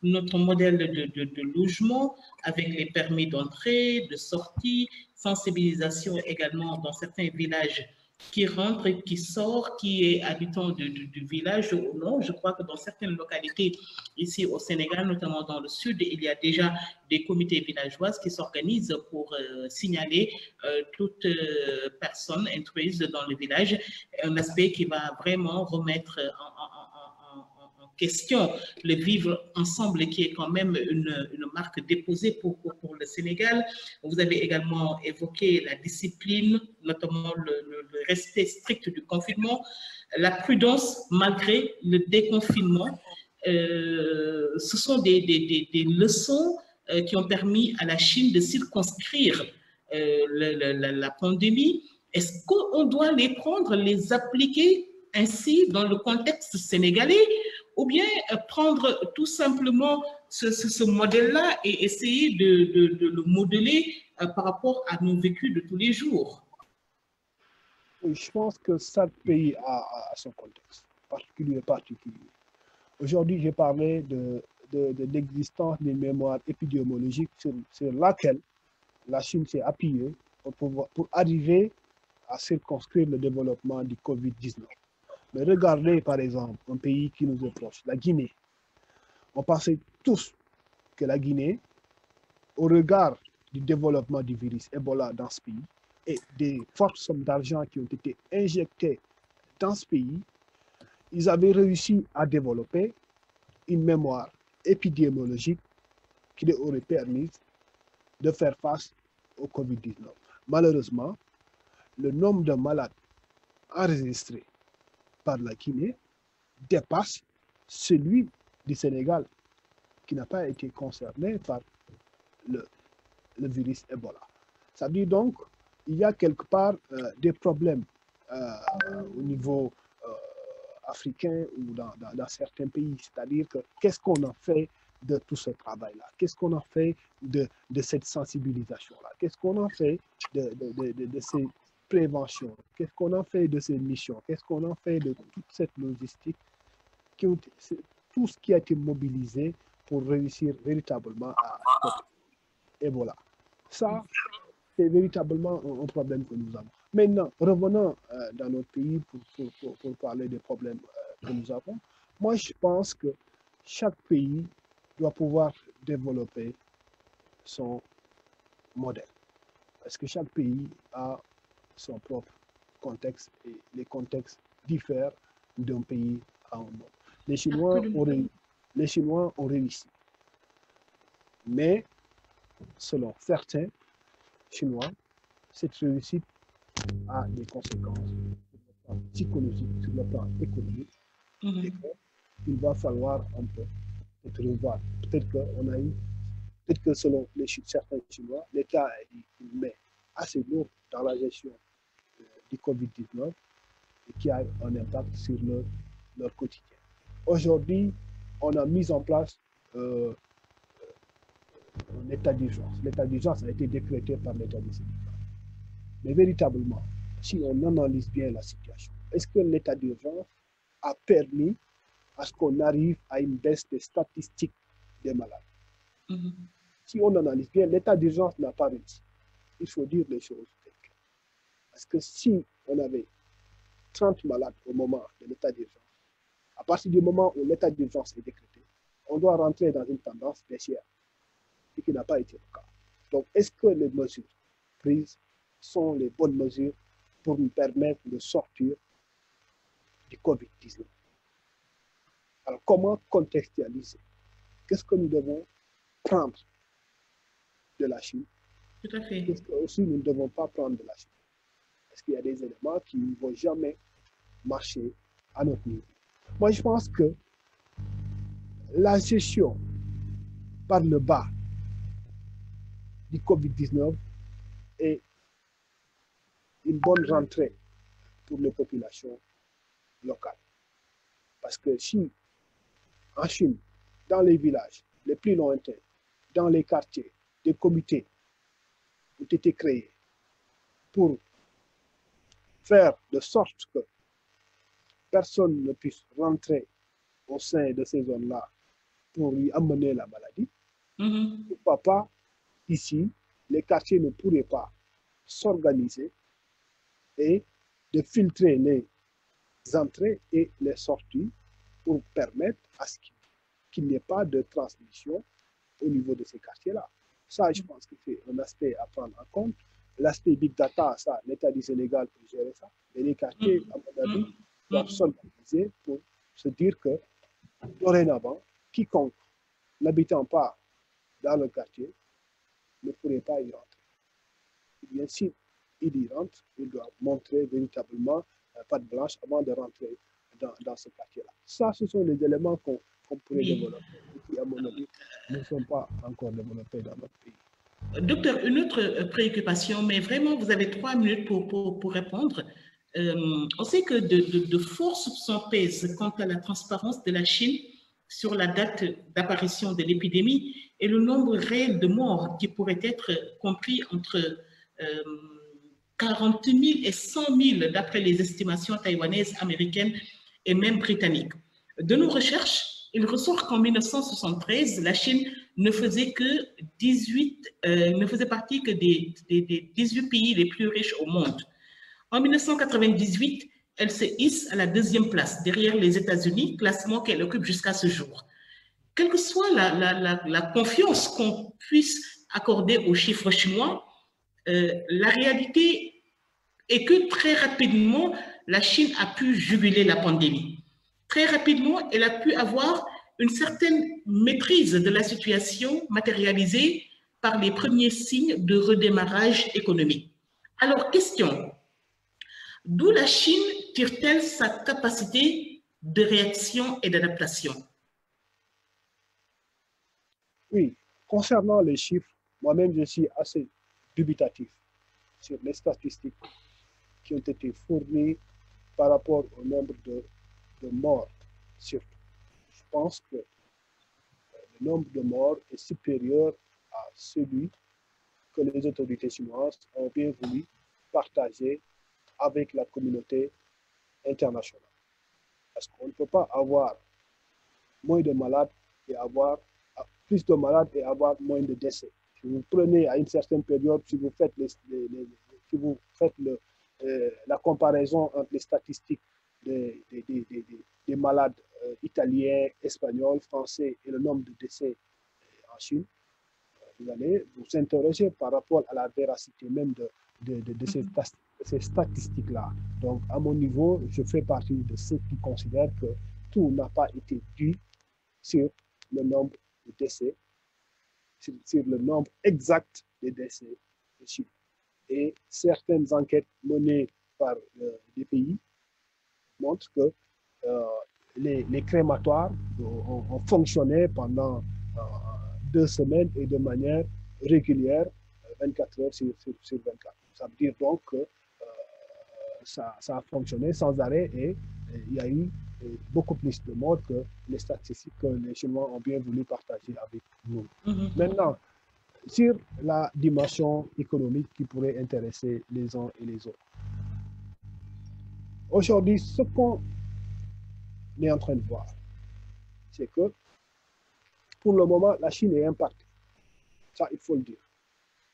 Notre modèle de logement avec les permis d'entrée, de sortie, sensibilisation également dans certains villages qui rentre et qui sort, qui est habitant du village ou non. Je crois que dans certaines localités ici au Sénégal, notamment dans le sud, il y a déjà des comités villageois qui s'organisent pour signaler toute personne intruse dans le village, un aspect qui va vraiment remettre en question le vivre ensemble qui est quand même une marque déposée pour le Sénégal. Vous avez également évoqué la discipline, notamment le respect strict du confinement, la prudence malgré le déconfinement. Ce sont des leçons qui ont permis à la Chine de circonscrire la pandémie. Est-ce qu'on doit les prendre, les appliquer ainsi dans le contexte sénégalais, ou bien prendre tout simplement ce modèle-là et essayer de le modeler par rapport à nos vécus de tous les jours? Oui, je pense que chaque pays a son contexte particulier. Aujourd'hui, j'ai parlé de l'existence d'une mémoire épidémiologique sur laquelle la Chine s'est appuyée pour arriver à circonscrire le développement du Covid-19. Mais regardez par exemple un pays qui nous est proche, la Guinée. On pensait tous que la Guinée, au regard du développement du virus Ebola dans ce pays et des fortes sommes d'argent qui ont été injectées dans ce pays, ils avaient réussi à développer une mémoire épidémiologique qui leur aurait permis de faire face au Covid-19. Malheureusement, le nombre de malades enregistrés par la Guinée dépasse celui du Sénégal, qui n'a pas été concerné par le virus Ebola. Ça veut dire donc qu'il y a quelque part des problèmes au niveau africain ou dans certains pays. C'est-à-dire que qu'est-ce qu'on a fait de tout ce travail-là? Qu'est-ce qu'on a fait de cette sensibilisation-là? Qu'est-ce qu'on a fait de ces prévention, qu'est-ce qu'on a fait de ces missions, qu'est-ce qu'on a fait de toute cette logistique, tout ce qui a été mobilisé pour réussir véritablement à stopper Ebola. Ça, c'est véritablement un problème que nous avons. Maintenant, revenons dans notre pays pour parler des problèmes que nous avons. Moi, je pense que chaque pays doit pouvoir développer son modèle. Parce que chaque pays a son propre contexte et les contextes diffèrent d'un pays à un autre. Les Chinois ont réussi. Mais selon certains Chinois, cette réussite a des conséquences sur le plan psychologique, sur le plan économique. Et il va falloir un peu être revoir. Peut-être que selon certains Chinois, l'État met assez lourd dans la gestion du Covid-19 et qui a un impact sur leur quotidien. Aujourd'hui, on a mis en place un état d'urgence. L'état d'urgence a été décrété par l'État du Sénégal. Mais véritablement, si on analyse bien la situation, est-ce que l'état d'urgence a permis à ce qu'on arrive à une baisse des statistiques des malades? Si on analyse bien, l'état d'urgence n'a pas réussi. Il faut dire les choses. Parce que si on avait 30 malades au moment de l'état d'urgence, à partir du moment où l'état d'urgence est décrété, on doit rentrer dans une tendance baissière, ce qui n'a pas été le cas. Donc, est-ce que les mesures prises sont les bonnes mesures pour nous permettre de sortir du Covid-19? Alors, comment contextualiser? Qu'est-ce que nous devons prendre de la Chine? Tout à fait. Qu'est-ce que aussi nous ne devons pas prendre de la Chine? Est-ce qu'il y a des éléments qui ne vont jamais marcher à notre niveau? Moi, je pense que la gestion par le bas du Covid-19 est une bonne rentrée pour les populations locales. Parce que si en Chine, dans les villages les plus lointains, dans les quartiers, des comités ont été créés pour faire de sorte que personne ne puisse rentrer au sein de ces zones-là pour y amener la maladie. Pourquoi pas, ici, les quartiers ne pourraient pas s'organiser et de filtrer les entrées et les sorties pour permettre à ce qu'il n'y ait pas de transmission au niveau de ces quartiers-là. Ça, je pense que c'est un aspect à prendre en compte. L'aspect Big Data, ça, l'État du Sénégal peut gérer ça. Mais les quartiers, à mon avis, doivent s'organiser pour se dire que, dorénavant, quiconque n'habitant pas dans le quartier ne pourrait pas y rentrer. Et bien, s'il y rentre, il doit montrer véritablement patte blanche avant de rentrer dans ce quartier-là. Ça, ce sont les éléments qu'on pourrait développer et qui, à mon avis, ne sont pas encore développés dans notre pays. Docteur, une autre préoccupation, mais vraiment, vous avez 3 minutes pour répondre. On sait que de forts soupçons pèsent quant à la transparence de la Chine sur la date d'apparition de l'épidémie et le nombre réel de morts qui pourrait être compris entre 40 000 et 100 000 d'après les estimations taïwanaises, américaines et même britanniques. De nos recherches, il ressort qu'en 1973, la Chine ne faisait partie que des 18 pays les plus riches au monde. En 1998, elle se hisse à la 2e place, derrière les États-Unis, classement qu'elle occupe jusqu'à ce jour. Quelle que soit la confiance qu'on puisse accorder aux chiffres chinois, la réalité est que très rapidement, la Chine a pu juguler la pandémie. Très rapidement, elle a pu avoir une certaine maîtrise de la situation matérialisée par les premiers signes de redémarrage économique. Alors, question, d'où la Chine tire-t-elle sa capacité de réaction et d'adaptation? Oui, concernant les chiffres, moi-même je suis assez dubitatif sur les statistiques qui ont été fournies par rapport au nombre de morts, surtout. Je pense que le nombre de morts est supérieur à celui que les autorités chinoises ont bien voulu partager avec la communauté internationale. Parce qu'on ne peut pas avoir moins de malades et avoir plus de malades et avoir moins de décès. Si vous prenez à une certaine période, si vous faites, la comparaison entre les statistiques des malades italiens, espagnols, français et le nombre de décès en Chine, vous allez vous interroger par rapport à la véracité même de ces statistiques-là. Donc, à mon niveau, je fais partie de ceux qui considèrent que tout n'a pas été dû sur le nombre de décès, sur le nombre exact des décès de Chine. Et certaines enquêtes menées par des pays montrent que les crématoires ont fonctionné pendant 2 semaines et de manière régulière, 24 heures sur 24. Ça veut dire donc que ça a fonctionné sans arrêt et il y a eu beaucoup plus de morts que les statistiques que les Chinois ont bien voulu partager avec nous. Maintenant, sur la dimension économique qui pourrait intéresser les uns et les autres. Aujourd'hui, ce qu'on est en train de voir, c'est que pour le moment, la Chine est impactée. Ça, il faut le dire.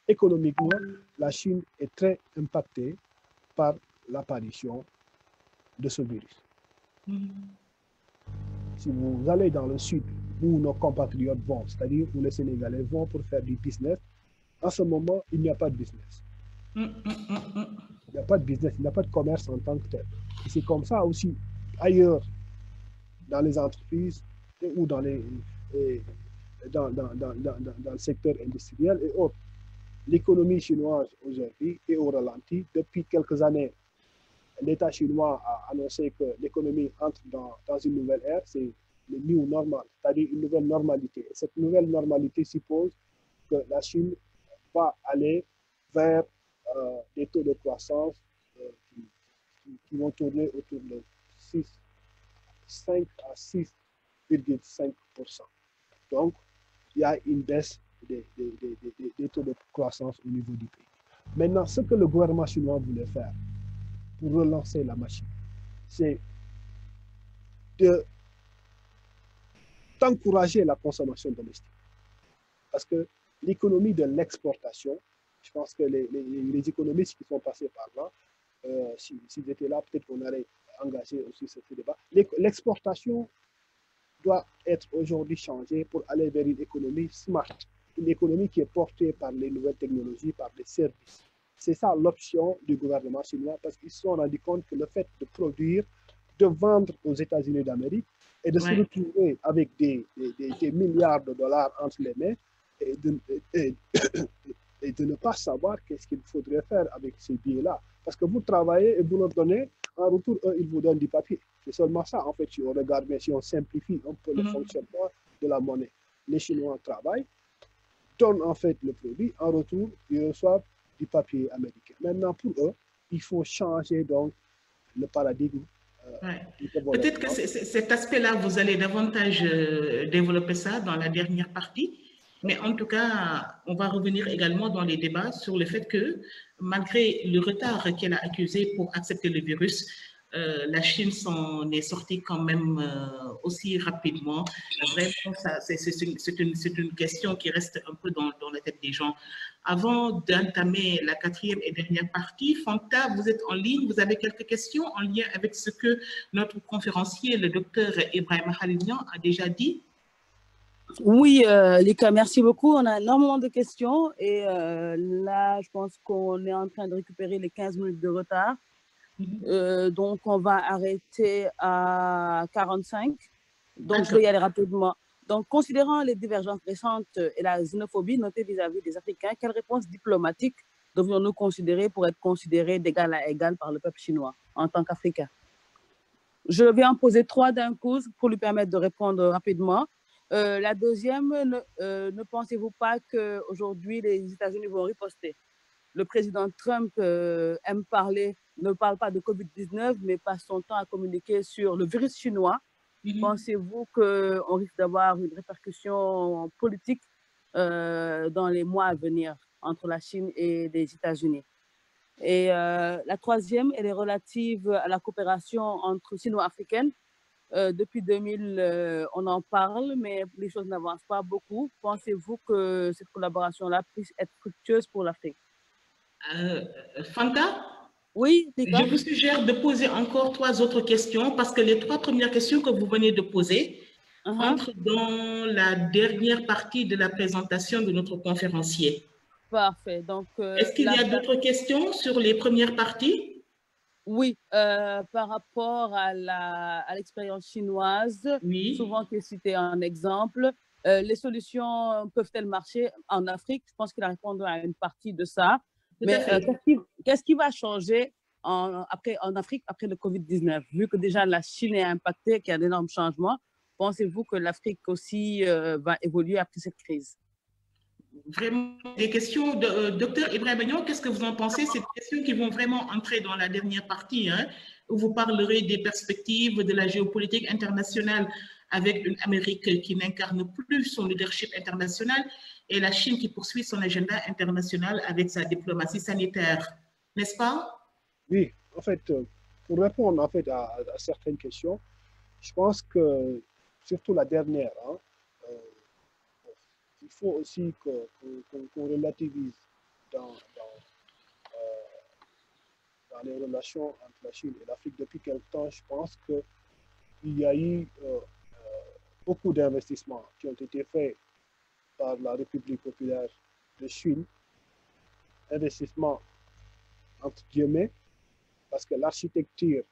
Économiquement, la Chine est très impactée par l'apparition de ce virus. Si vous allez dans le sud, où nos compatriotes vont, c'est-à-dire où les Sénégalais vont pour faire du business, en ce moment, il n'y a pas de business. Il n'y a pas de business, il n'y a pas de commerce en tant que tel. Et c'est comme ça aussi ailleurs dans les entreprises ou dans le secteur industriel et autres. L'économie chinoise aujourd'hui est au ralenti. Depuis quelques années, l'État chinois a annoncé que l'économie entre dans une nouvelle ère, c'est le new normal, c'est-à-dire une nouvelle normalité. Et cette nouvelle normalité suppose que la Chine va aller vers des taux de croissance qui vont tourner autour de 5 à 6,5%. Donc, il y a une baisse des taux de croissance au niveau du pays. Maintenant, ce que le gouvernement chinois voulait faire pour relancer la machine, c'est d'encourager la consommation domestique. Parce que l'économie de l'exportation, je pense que les économistes qui sont passés par là, s'ils étaient là, peut-être qu'on aurait engagé aussi ce débat. L'exportation doit être aujourd'hui changée pour aller vers une économie smart, une économie qui est portée par les nouvelles technologies, par les services. C'est ça l'option du gouvernement chinois parce qu'ils se sont rendus compte que le fait de produire, de vendre aux États-Unis d'Amérique et de se retrouver avec des milliards de dollars entre les mains et de ne pas savoir qu'est-ce qu'il faudrait faire avec ces billets-là. Parce que vous travaillez et vous leur donnez, en retour, eux, ils vous donnent du papier. C'est seulement ça, en fait, si on regarde, mais si on simplifie un peu le fonctionnement de la monnaie. Les Chinois travaillent, donnent en fait le produit, en retour, ils reçoivent du papier américain. Maintenant, pour eux, il faut changer donc le paradigme. Peut-être que cet aspect-là, vous allez davantage développer ça dans la dernière partie. Mais en tout cas, on va revenir également dans les débats sur le fait que, malgré le retard qu'elle a accusé pour accepter le virus, la Chine s'en est sortie quand même aussi rapidement. Vraiment, c'est une question qui reste un peu dans la tête des gens. Avant d'entamer la quatrième et dernière partie, Fanta, vous êtes en ligne, vous avez quelques questions en lien avec ce que notre conférencier, le docteur Ibrahim Khalilian, a déjà dit? Oui, Lika, merci beaucoup. On a énormément de questions et là, je pense qu'on est en train de récupérer les 15 minutes de retard. Donc, on va arrêter à 45. Donc, je vais y aller rapidement. Donc, considérant les divergences récentes et la xénophobie notée vis-à-vis des Africains, quelle réponse diplomatique devrions-nous considérer pour être considérés d'égal à égal par le peuple chinois en tant qu'Africains? Je vais en poser 3 d'un coup pour lui permettre de répondre rapidement. La deuxième, ne pensez-vous pas qu'aujourd'hui, les États-Unis vont riposter? Le président Trump aime parler, ne parle pas de Covid-19, mais passe son temps à communiquer sur le virus chinois. Pensez-vous qu'on risque d'avoir une répercussion politique dans les mois à venir entre la Chine et les États-Unis? Et la troisième, elle est relative à la coopération entre sino-africaines. Depuis 2000, on en parle, mais les choses n'avancent pas beaucoup. Pensez-vous que cette collaboration-là puisse être fructueuse pour l'Afrique? Fanta? Oui, je vous suggère de poser encore 3 autres questions parce que les 3 premières questions que vous venez de poser entrent dans la dernière partie de la présentation de notre conférencier. Parfait. Donc, est-ce qu'il y a d'autres questions sur les premières parties? Oui, par rapport à l'expérience chinoise, souvent qui est citée en exemple, les solutions peuvent-elles marcher en Afrique? Je pense qu'il a répondu à une partie de ça. Mais qu'est-ce qui va changer en Afrique après le Covid-19? Vu que déjà la Chine est impactée, qu'il y a d'énormes changements, pensez-vous que l'Afrique aussi va évoluer après cette crise? Vraiment des questions. Docteur Ibrahim Agnon, qu'est-ce que vous en pensez? C'est des questions qui vont vraiment entrer dans la dernière partie, hein, où vous parlerez des perspectives de la géopolitique internationale avec une Amérique qui n'incarne plus son leadership international et la Chine qui poursuit son agenda international avec sa diplomatie sanitaire, n'est-ce pas? Oui, en fait, pour répondre en fait à certaines questions, je pense que, surtout la dernière, hein, il faut aussi qu'on relativise dans les relations entre la Chine et l'Afrique. Depuis quelque temps, je pense qu'il y a eu beaucoup d'investissements qui ont été faits par la République populaire de Chine investissement entre guillemets, parce que l'architecture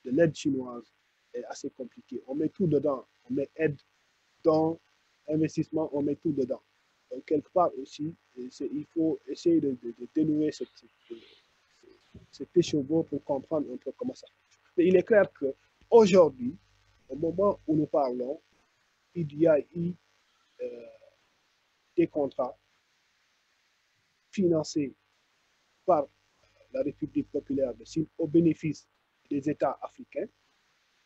de l'aide chinoise est assez compliquée. On met tout dedans, on met aide, dans investissement, on met tout dedans. Donc, quelque part aussi, il faut essayer de dénouer cet écheveau pour comprendre un peu comment ça marche. Mais il est clair qu'aujourd'hui, au moment où nous parlons, il y a eu des contrats financés par la République populaire de Chine au bénéfice des États africains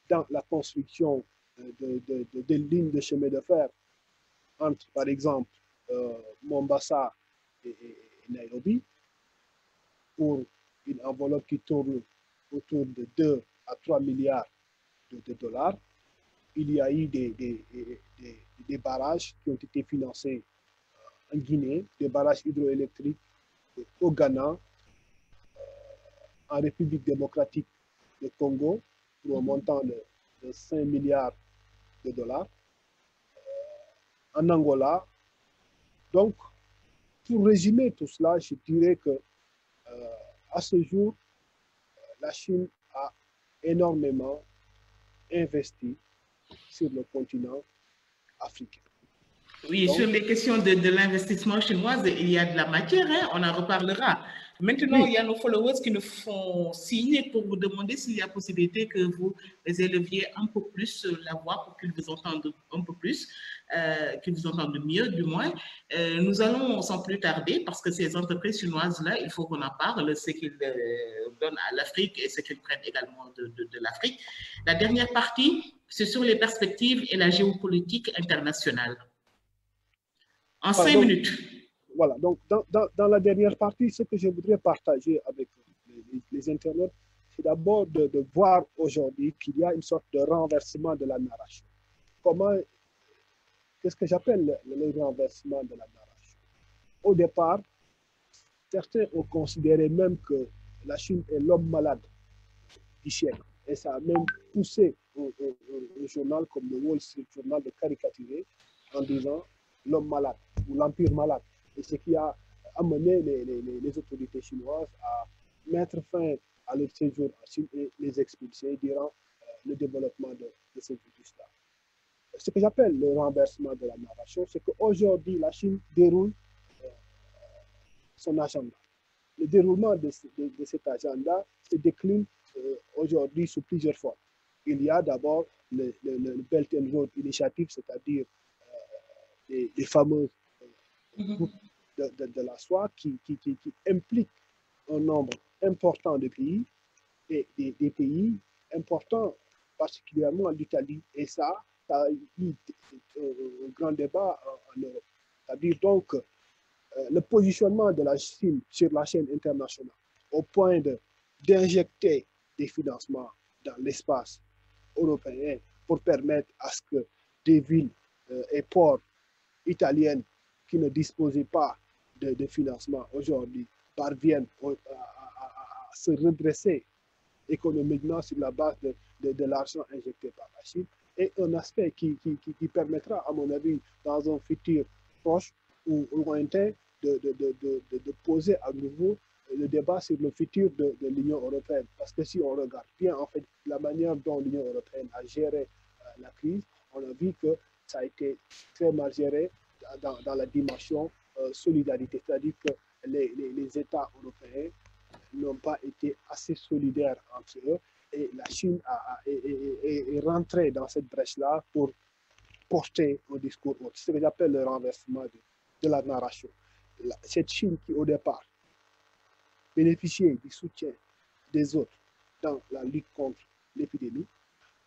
dans la construction de lignes de chemin de fer entre, par exemple, Mombasa et Nairobi, pour une enveloppe qui tourne autour de 2 à 3 milliards de dollars. Il y a eu des barrages qui ont été financés en Guinée, des barrages hydroélectriques au Ghana, en République démocratique du Congo, pour un montant de 5 milliards de dollars, en Angola. Donc, pour résumer tout cela, je dirais que à ce jour, la Chine a énormément investi sur le continent africain. Oui, donc, sur les questions de l'investissement chinois, il y a de la matière, hein, on en reparlera. Maintenant, oui, il y a nos followers qui nous font signe pour vous demander s'il y a possibilité que vous éleviez un peu plus la voix pour qu'ils vous entendent un peu plus, qu'ils vous entendent mieux du moins. Nous allons sans plus tarder, parce que ces entreprises chinoises-là, il faut qu'on en parle, ce qu'ils donnent à l'Afrique et ce qu'ils prennent également de l'Afrique. La dernière partie, c'est sur les perspectives et la géopolitique internationale. En 5 minutes. Voilà, donc dans la dernière partie, ce que je voudrais partager avec les internautes, c'est d'abord de voir aujourd'hui qu'il y a une sorte de renversement de la narration. Qu'est-ce que j'appelle le renversement de la narration? Au départ, certains ont considéré même que la Chine est l'homme malade du siècle. Et ça a même poussé un journal comme le Wall Street Journal de caricaturer en disant l'homme malade ou l'empire malade. Et ce qui a amené les autorités chinoises à mettre fin à leur séjour en Chine et les expulser durant le développement de ce virus-là. Ce que j'appelle le renversement de la narration, c'est qu'aujourd'hui, la Chine déroule son agenda. Le déroulement de cet agenda se décline aujourd'hui sous plusieurs formes. Il y a d'abord le Belt and Road Initiative, c'est-à-dire les fameuses routes de la soie qui impliquent un nombre important de pays et des pays importants, particulièrement l'Italie. Et ça a eu un grand débat en Europe. C'est-à-dire donc le positionnement de la Chine sur la chaîne internationale au point d'injecter des financements dans l'espace européen pour permettre à ce que des villes et ports italiennes qui ne disposaient pas de financement aujourd'hui parviennent à se redresser économiquement sur la base de l'argent injecté par la Chine, et un aspect qui permettra, à mon avis, dans un futur proche ou lointain, de poser à nouveau le débat sur le futur de l'Union européenne. Parce que si on regarde bien, en fait, la manière dont l'Union européenne a géré la crise, on a vu que ça a été très mal géré dans la dimension solidarité. C'est-à-dire que les États européens n'ont pas été assez solidaires entre eux, et la Chine est rentrée dans cette brèche-là pour porter un discours autre. C'est ce que j'appelle le renversement de la narration. Cette Chine qui, au départ, bénéficiait du soutien des autres dans la lutte contre l'épidémie,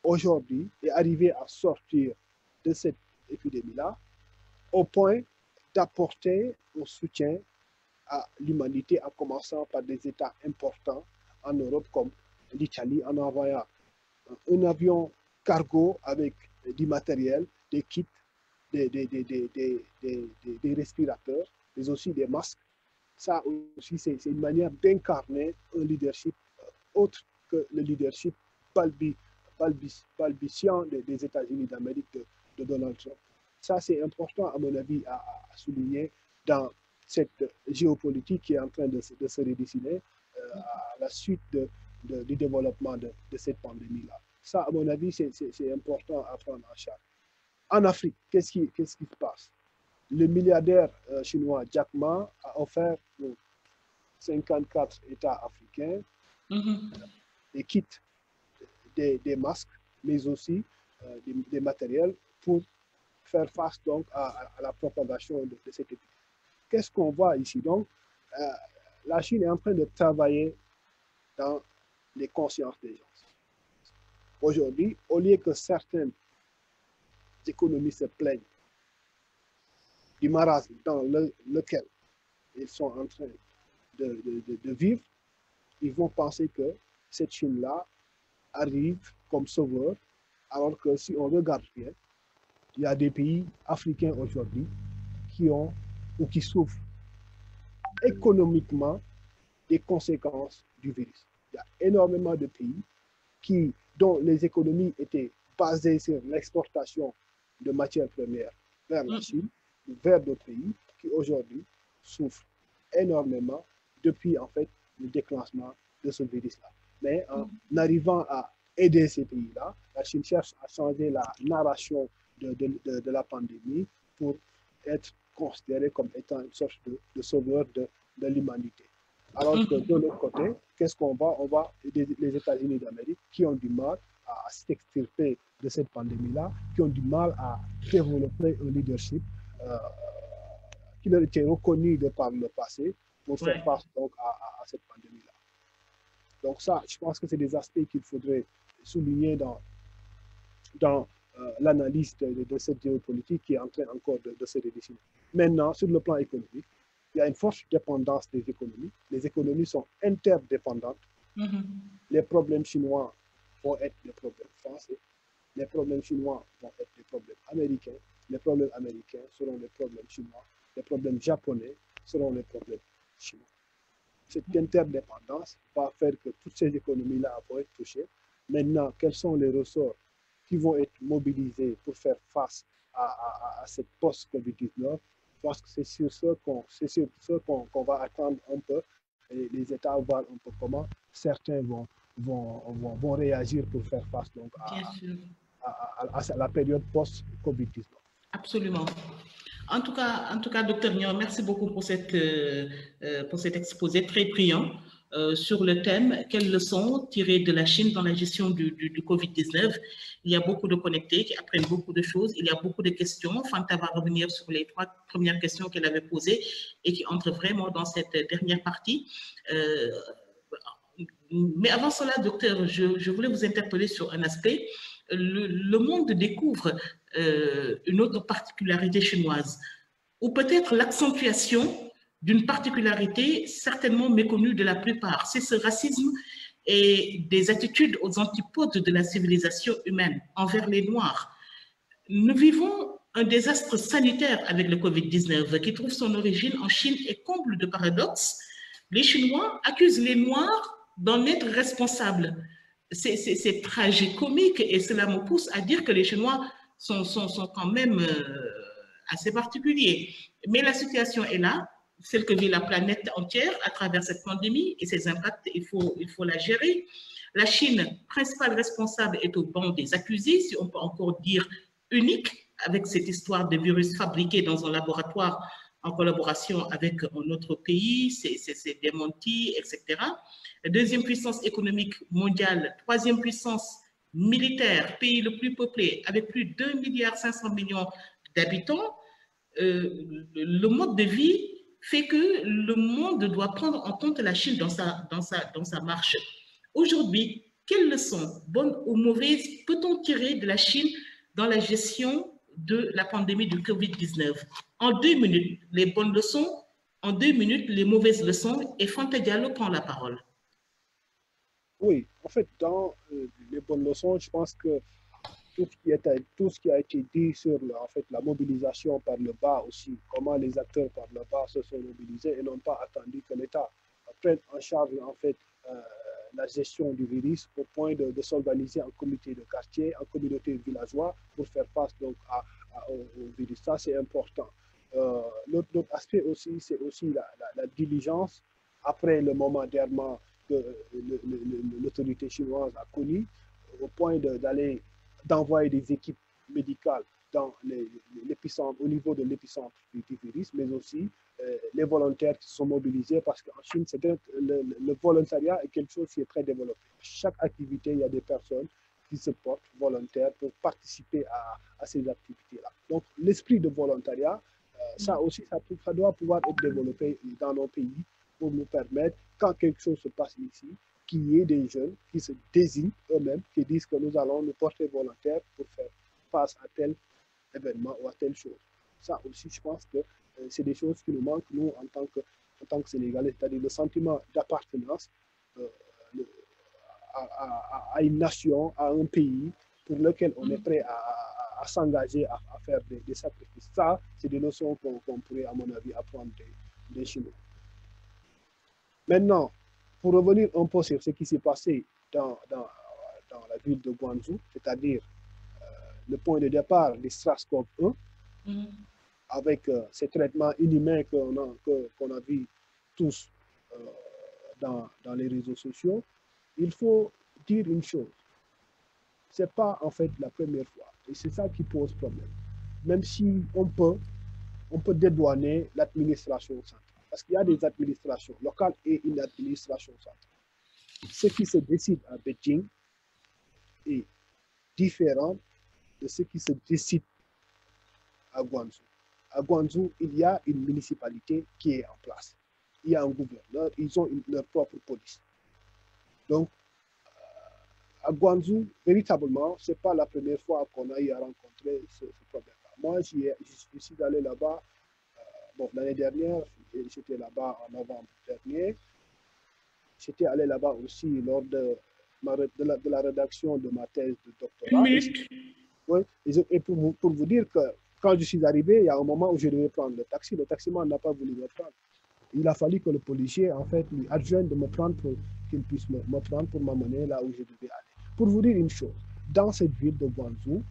aujourd'hui est arrivée à sortir de cette épidémie-là au point d'apporter un soutien à l'humanité, en commençant par des États importants en Europe comme l'Italie, en envoyant un avion cargo avec du matériel, des kits, des respirateurs, mais aussi des masques. Ça aussi, c'est une manière d'incarner un leadership autre que le leadership balbutiant des États-Unis d'Amérique de Donald Trump. Ça, c'est important, à mon avis, à souligner dans cette géopolitique qui est en train de se redessiner à la suite du développement de cette pandémie-là. Ça, à mon avis, c'est important à prendre en charge. En Afrique, qu'est-ce qui se passe? Le milliardaire chinois Jack Ma a offert aux 54 États africains des kits, des masques, mais aussi des matériels pour faire face donc à la propagation de cette épidémie. Qu'est-ce qu'on voit ici? Donc, la Chine est en train de travailler dans les consciences des gens. Aujourd'hui, au lieu que certaines économies se plaignent du marasme dans lequel ils sont en train de vivre, ils vont penser que cette Chine-là arrive comme sauveur, alors que si on regarde bien, il y a des pays africains aujourd'hui qui ont ou qui souffrent économiquement des conséquences du virus. Il y a énormément de pays dont les économies étaient basées sur l'exportation de matières premières vers la Chine ou vers d'autres pays qui aujourd'hui souffrent énormément depuis en fait le déclenchement de ce virus-là. Mais en arrivant à aider ces pays-là, la Chine cherche à changer la narration de la pandémie pour être considérée comme étant une sorte de sauveur de l'humanité. Alors que de l'autre côté, qu'est-ce qu'on voit? On voit les États-Unis d'Amérique qui ont du mal à s'extirper de cette pandémie-là, qui ont du mal à développer un leadership qui leur était reconnu de par le passé pour faire face donc à cette pandémie-là. Donc ça, je pense que c'est des aspects qu'il faudrait souligner dans l'analyse de cette géopolitique qui est en train encore de se redessiner. Maintenant, sur le plan économique, il y a une forte dépendance des économies. Les économies sont interdépendantes. Les problèmes chinois vont être des problèmes français. Les problèmes chinois vont être des problèmes américains. Les problèmes américains seront les problèmes chinois. Les problèmes japonais seront les problèmes chinois. Cette interdépendance va faire que toutes ces économies-là vont être touchées. Maintenant, quels sont les ressorts qui vont être mobilisés pour faire face à cette post-COVID-19? Je pense que c'est sur ce qu'on va attendre un peu. Et les États voir un peu comment certains vont réagir pour faire face donc à la période post-COVID-19. Absolument. En tout cas, Dr Niang, merci beaucoup pour cet exposé très brillant sur le thème « Quelles leçons tirer de la Chine dans la gestion du Covid-19 ». Il y a beaucoup de connectés qui apprennent beaucoup de choses. Il y a beaucoup de questions. Fanta va revenir sur les 3 premières questions qu'elle avait posées et qui entrent vraiment dans cette dernière partie. Mais avant cela, docteur, je voulais vous interpeller sur un aspect. Le monde découvre une autre particularité chinoise, ou peut-être l'accentuation d'une particularité certainement méconnue de la plupart. C'est ce racisme et des attitudes aux antipodes de la civilisation humaine envers les Noirs. Nous vivons un désastre sanitaire avec le Covid-19 qui trouve son origine en Chine et comble de paradoxes. Les Chinois accusent les Noirs d'en être responsables. C'est tragicomique et cela me pousse à dire que les Chinois sont quand même assez particuliers. Mais la situation est là, celle que vit la planète entière à travers cette pandémie et ses impacts, il faut la gérer. La Chine, principale responsable, est au banc des accusés, si on peut encore dire unique, avec cette histoire de virus fabriqué dans un laboratoire en collaboration avec un autre pays, c'est démenti, etc. La deuxième puissance économique mondiale, troisième puissance militaire, pays le plus peuplé, avec plus de 2,5 milliards d'habitants, le mode de vie fait que le monde doit prendre en compte la Chine dans sa marche. Aujourd'hui, quelles leçons, bonnes ou mauvaises, peut-on tirer de la Chine dans la gestion de la pandémie du Covid-19? En 2 minutes, les bonnes leçons, en 2 minutes, les mauvaises leçons, et Fanta Diallo prend la parole. Oui, en fait, dans les bonnes leçons, je pense que tout ce qui a été dit sur en fait, la mobilisation par le bas aussi, comment les acteurs par le bas se sont mobilisés et n'ont pas attendu que l'État prenne en charge en fait, la gestion du virus au point de s'organiser en comité de quartier, en communauté villageoise pour faire face donc, au virus. Ça, c'est important. l'autre aspect aussi, c'est aussi la diligence après le moment d'errement que l'autorité chinoise a connu, au point d'envoyer des équipes médicales dans l'épicentre, au niveau de l'épicentre du virus, mais aussi les volontaires qui se sont mobilisés, parce qu'en Chine, le volontariat est quelque chose qui est très développé. Chaque activité, il y a des personnes qui se portent volontaires pour participer à ces activités-là. Donc, l'esprit de volontariat, ça aussi, ça doit pouvoir être développé dans nos pays pour nous permettre, quand quelque chose se passe ici, qu'il y ait des jeunes qui se désignent eux-mêmes, qui disent que nous allons nous porter volontaires pour faire face à tel événement ou à telle chose. Ça aussi, je pense que c'est des choses qui nous manquent, nous, en tant que Sénégalais, c'est-à-dire le sentiment d'appartenance à une nation, à un pays pour lequel on est prêt à s'engager, à faire des sacrifices. Ça, c'est des notions qu'on pourrait, à mon avis, apprendre des Chinois. Maintenant, pour revenir un peu sur ce qui s'est passé dans la ville de Guangzhou, c'est-à-dire le point de départ des SARS-CoV-1, avec ces traitements inhumains qu'on a vus tous dans les réseaux sociaux, il faut dire une chose. Ce n'est pas en fait la première fois. Et c'est ça qui pose problème. Même si on peut dédouaner l'administration centrale. Parce qu'il y a des administrations locales et une administration centrale. Ce qui se décide à Beijing est différent de ce qui se décide à Guangzhou. À Guangzhou, il y a une municipalité qui est en place. Il y a un gouverneur, ils ont leur propre police. Donc, à Guangzhou, véritablement, ce n'est pas la première fois qu'on a eu à rencontrer ce problème-là. Moi, je suis allé là-bas, l'année dernière, j'étais là-bas en novembre dernier. J'étais allé là-bas aussi lors de la rédaction de ma thèse de doctorat. Et pour vous dire que quand je suis arrivé, il y a un moment où je devais prendre le taxi. Le taximan n'a pas voulu me prendre. Il a fallu que le policier, en fait, lui adjoigne de me prendre pour qu'il puisse me prendre pour m'amener là où je devais aller. Pour vous dire une chose, dans cette ville de Guangzhou,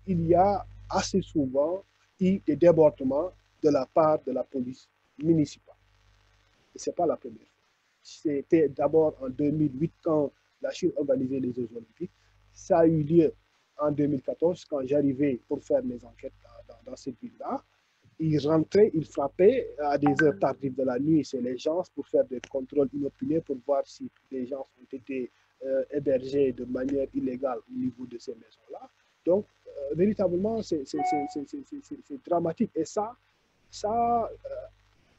il y a assez souvent eu des débordements de la part de la police municipale. Et ce n'est pas la première fois. C'était d'abord en 2008 quand la Chine organisait les Jeux Olympiques. Ça a eu lieu en 2014 quand j'arrivais pour faire mes enquêtes dans cette ville-là. Ils rentraient, ils frappaient à des heures tardives de la nuit chez les gens pour faire des contrôles inopinés pour voir si les gens ont été hébergés de manière illégale au niveau de ces maisons-là. Donc, véritablement, c'est dramatique. Et ça a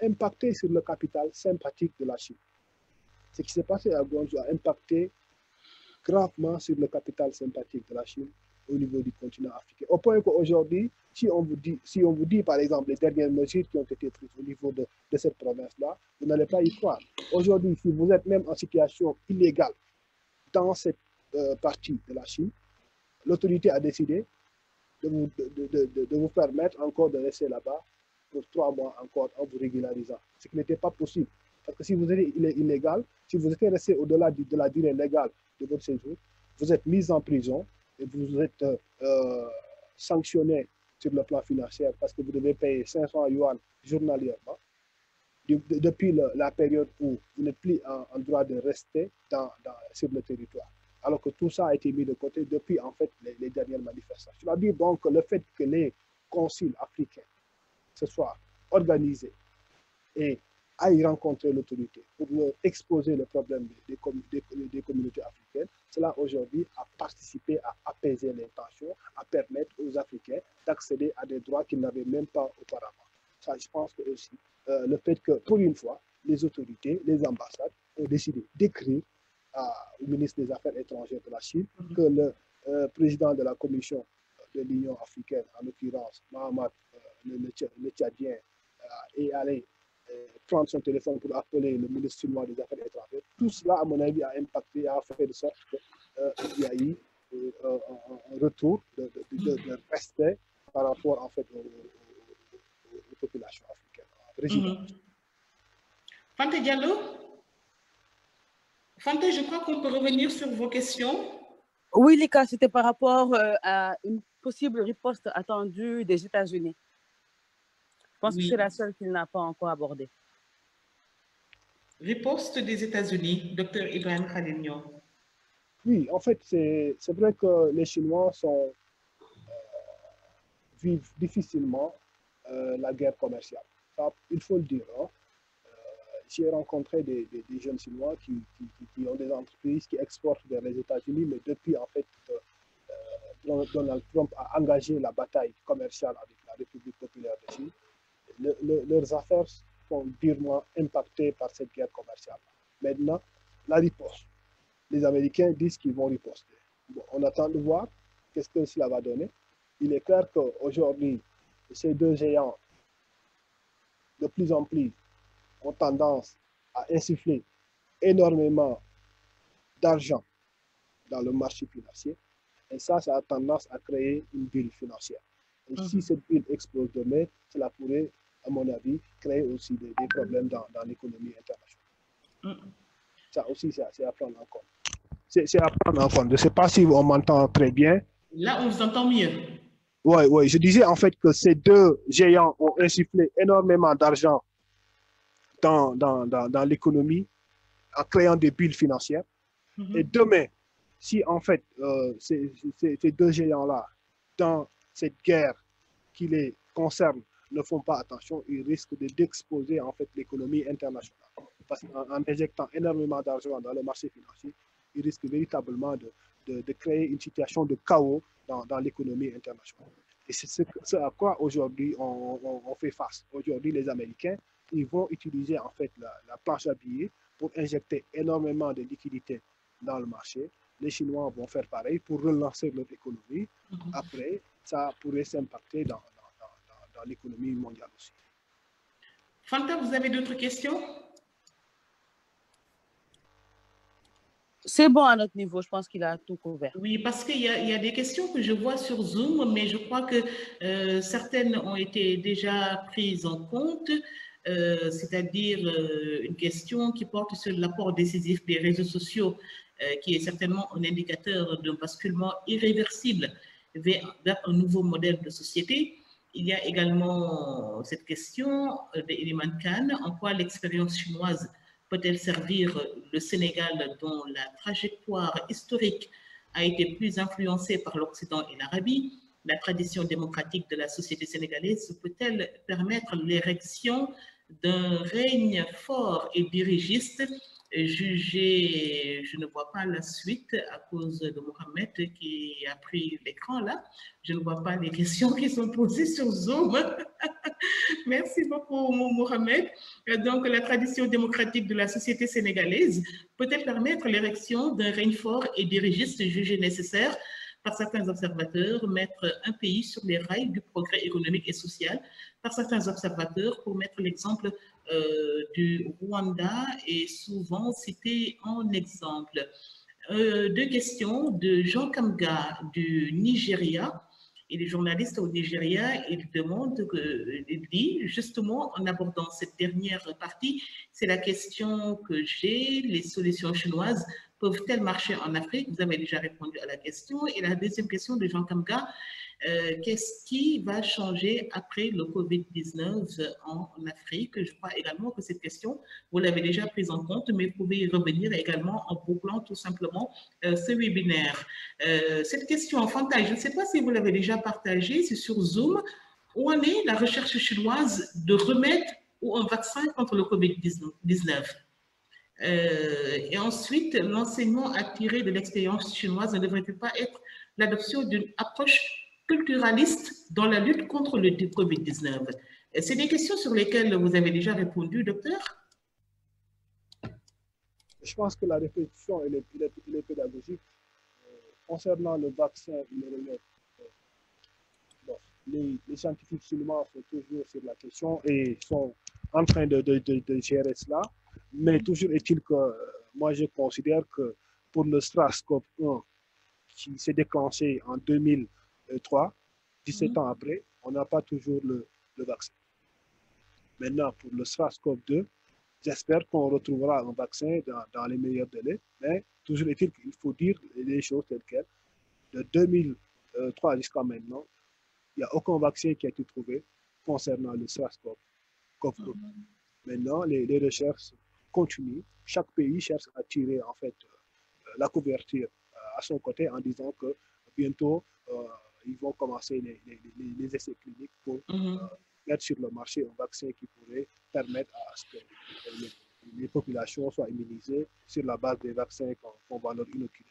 impacté sur le capital sympathique de la Chine. Ce qui s'est passé à Guangzhou a impacté gravement sur le capital sympathique de la Chine au niveau du continent africain. Au point qu'aujourd'hui, si on vous dit, par exemple, les dernières mesures qui ont été prises au niveau de cette province-là, vous n'allez pas y croire. Aujourd'hui, si vous êtes même en situation illégale dans cette partie de la Chine, l'autorité a décidé de vous permettre encore de rester là-bas pour 3 mois encore en vous régularisant, ce qui n'était pas possible. Parce que si vous êtes illégal, si vous êtes resté au-delà de la durée légale de votre séjour, vous êtes mis en prison et vous êtes sanctionné sur le plan financier parce que vous devez payer 500 yuan journalièrement depuis la période où vous n'êtes plus en droit de rester sur le territoire. Alors que tout ça a été mis de côté depuis en fait les dernières manifestations. Je veux dire donc le fait que les consuls africains se soient organisés et aillent rencontrer l'autorité pour leur exposer le problème des communautés africaines, cela aujourd'hui a participé à apaiser les tensions, à permettre aux Africains d'accéder à des droits qu'ils n'avaient même pas auparavant. Ça, je pense que aussi, le fait que, pour une fois, les autorités, les ambassades ont décidé d'écrire au ministre des Affaires étrangères de la Chine que le président de la Commission de l'Union africaine, en l'occurrence Mohamed le Tchadien, est allé prendre son téléphone pour appeler le ministre chinois des Affaires étrangères. Tout cela, à mon avis, a impacté, a fait de sorte qu'il y a eu un retour de respect par rapport en fait, aux populations africaines. Fante Diallo, Fante, je crois qu'on peut revenir sur vos questions. Oui, Lika, c'était par rapport à une possible riposte attendue des États-Unis. pense que Oui. c'est la seule qu'il n'a pas encore abordée. Riposte des États-Unis, Dr Ibrahim Khalil Niang. Oui, en fait, c'est vrai que les Chinois vivent difficilement la guerre commerciale. Ça, il faut le dire. Hein. J'ai rencontré des jeunes Chinois qui ont des entreprises qui exportent vers les États-Unis, mais depuis, en fait, Donald Trump a engagé la bataille commerciale avec la République populaire de Chine. Leurs affaires sont durement impactées par cette guerre commerciale. Maintenant, la riposte. Les Américains disent qu'ils vont riposter. Bon, on attend de voir qu'est-ce que cela va donner. Il est clair qu'aujourd'hui, ces deux géants, de plus en plus, ont tendance à insuffler énormément d'argent dans le marché financier. Et ça a tendance à créer une bulle financière. Et si cette bulle explose demain, cela pourrait, à mon avis, créer aussi des problèmes dans l'économie internationale. Ça aussi, c'est à prendre en compte. C'est à prendre en compte. Je ne sais pas si on m'entend très bien. Là, on vous entend mieux. Oui, je disais en fait que ces deux géants ont insufflé énormément d'argent dans l'économie en créant des bulles financières. Et demain, si en fait ces deux géants-là, dans cette guerre qui les concerne, ne font pas attention, ils risquent d'exposer en fait l'économie internationale. Parce qu'en injectant énormément d'argent dans le marché financier, ils risquent véritablement de créer une situation de chaos dans l'économie internationale. Et c'est ce à quoi aujourd'hui on fait face. Aujourd'hui, les Américains, ils vont utiliser en fait la planche à billets pour injecter énormément de liquidités dans le marché. Les Chinois vont faire pareil pour relancer leur économie. Après, ça pourrait s'impacter dans l'économie mondiale aussi. Fanta, vous avez d'autres questions? C'est bon à notre niveau, je pense qu'il a tout couvert. Oui, parce qu'il y a des questions que je vois sur Zoom, mais je crois que certaines ont été déjà prises en compte, c'est-à-dire une question qui porte sur l'apport décisif des réseaux sociaux, qui est certainement un indicateur d'un basculement irréversible vers un nouveau modèle de société. Il y a également cette question d'Eliman Khan, en quoi l'expérience chinoise peut-elle servir le Sénégal dont la trajectoire historique a été plus influencée par l'Occident et l'Arabie? La tradition démocratique de la société sénégalaise peut-elle permettre l'érection d'un règne fort et dirigiste jugé? Je ne vois pas la suite à cause de Mohamed qui a pris l'écran là. Je ne vois pas les questions qui sont posées sur Zoom. Merci beaucoup, Mohamed. Donc, la tradition démocratique de la société sénégalaise peut-elle permettre l'érection d'un règne fort et dirigiste jugé nécessaire par certains observateurs, mettre un pays sur les rails du progrès économique et social? Par certains observateurs, pour mettre l'exemple du Rwanda est souvent cité en exemple. Deux questions de Jean Kamga du Nigeria. Il est journaliste au Nigeria. Il demande, il dit justement en abordant cette dernière partie, c'est la question que j'ai, les solutions chinoises peuvent-elles marcher en Afrique? Vous avez déjà répondu à la question. Et la deuxième question de Jean Kamga, qu'est-ce qui va changer après le Covid-19 en Afrique? Je crois également que cette question, vous l'avez déjà prise en compte, mais vous pouvez y revenir également en bouclant tout simplement ce webinaire. Cette question, Fanta, je ne sais pas si vous l'avez déjà partagée, c'est sur Zoom. Où en est la recherche chinoise de remède ou un vaccin contre le Covid-19? Et ensuite, l'enseignement à tirer de l'expérience chinoise ne devrait-il pas être l'adoption d'une approche culturaliste dans la lutte contre le Covid-19? C'est des questions sur lesquelles vous avez déjà répondu, docteur? Je pense que la réflexion elle est pédagogique. Concernant le vaccin et le remède, bon, les scientifiques chinois sont toujours sur la question et sont en train de gérer cela. Mais toujours est-il que moi je considère que pour le SARS-CoV-1 qui s'est déclenché en 2003, 17 ans après, on n'a pas toujours le vaccin. Maintenant, pour le SARS-CoV-2, j'espère qu'on retrouvera un vaccin dans les meilleurs délais, mais toujours est-il qu'il faut dire les choses telles quelles. De 2003 jusqu'à maintenant, il n'y a aucun vaccin qui a été trouvé. concernant le SARS-CoV-2. Maintenant, les recherches continuent. Chaque pays cherche à tirer en fait la couverture à son côté en disant que bientôt ils vont commencer les essais cliniques pour mettre sur le marché un vaccin qui pourrait permettre à ce que les populations soient immunisées sur la base des vaccins qu'on va leur inoculer.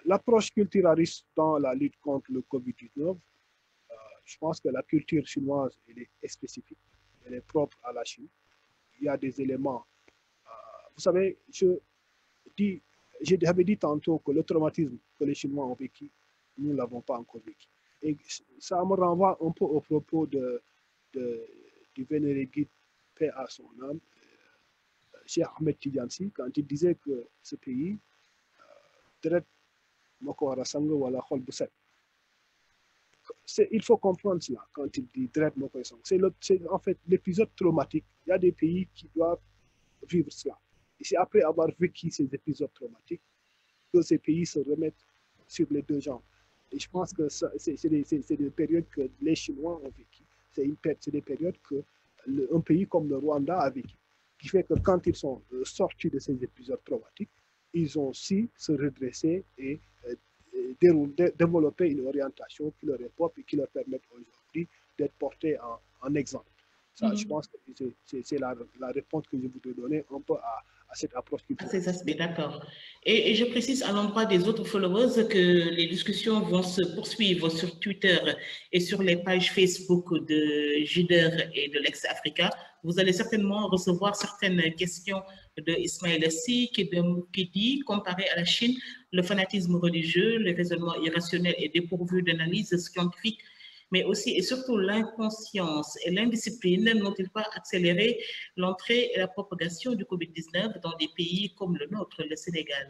L'approche culturaliste dans la lutte contre le Covid-19, je pense que la culture chinoise elle est spécifique, elle est propre à la Chine. Il y a des éléments. Vous savez, j'avais dit tantôt que le traumatisme que les Chinois ont vécu, nous ne l'avons pas encore vécu. Et ça me renvoie un peu au propos du vénéré guide, paix à son âme, Cheikh Ahmed Tidiane-Sy, quand il disait que ce pays, il faut comprendre cela quand il dit c'est en fait l'épisode traumatique. Il y a des pays qui doivent vivre cela. Et c'est après avoir vécu ces épisodes traumatiques que ces pays se remettent sur les deux jambes. Et je pense que c'est des périodes que les Chinois ont vécues. C'est des périodes qu'un pays comme le Rwanda a vécu. Qui fait que quand ils sont sortis de ces épisodes traumatiques, ils ont aussi se redresser et développer une orientation qui leur est propre et qui leur permet aujourd'hui d'être portés en exemple. Ça, je pense que c'est la réponse que je voudrais donner un peu à cette approche. À ces aspects, d'accord. Et je précise à l'endroit des autres followers que les discussions vont se poursuivre sur Twitter et sur les pages Facebook de JIDER et de l'Ex-Africa. Vous allez certainement recevoir certaines questions de Ismaël Sy qui dit, comparé à la Chine, le fanatisme religieux, le raisonnement irrationnel et dépourvu d'analyse scientifique, mais aussi et surtout l'inconscience et l'indiscipline n'ont-ils pas accéléré l'entrée et la propagation du Covid-19 dans des pays comme le nôtre, le Sénégal?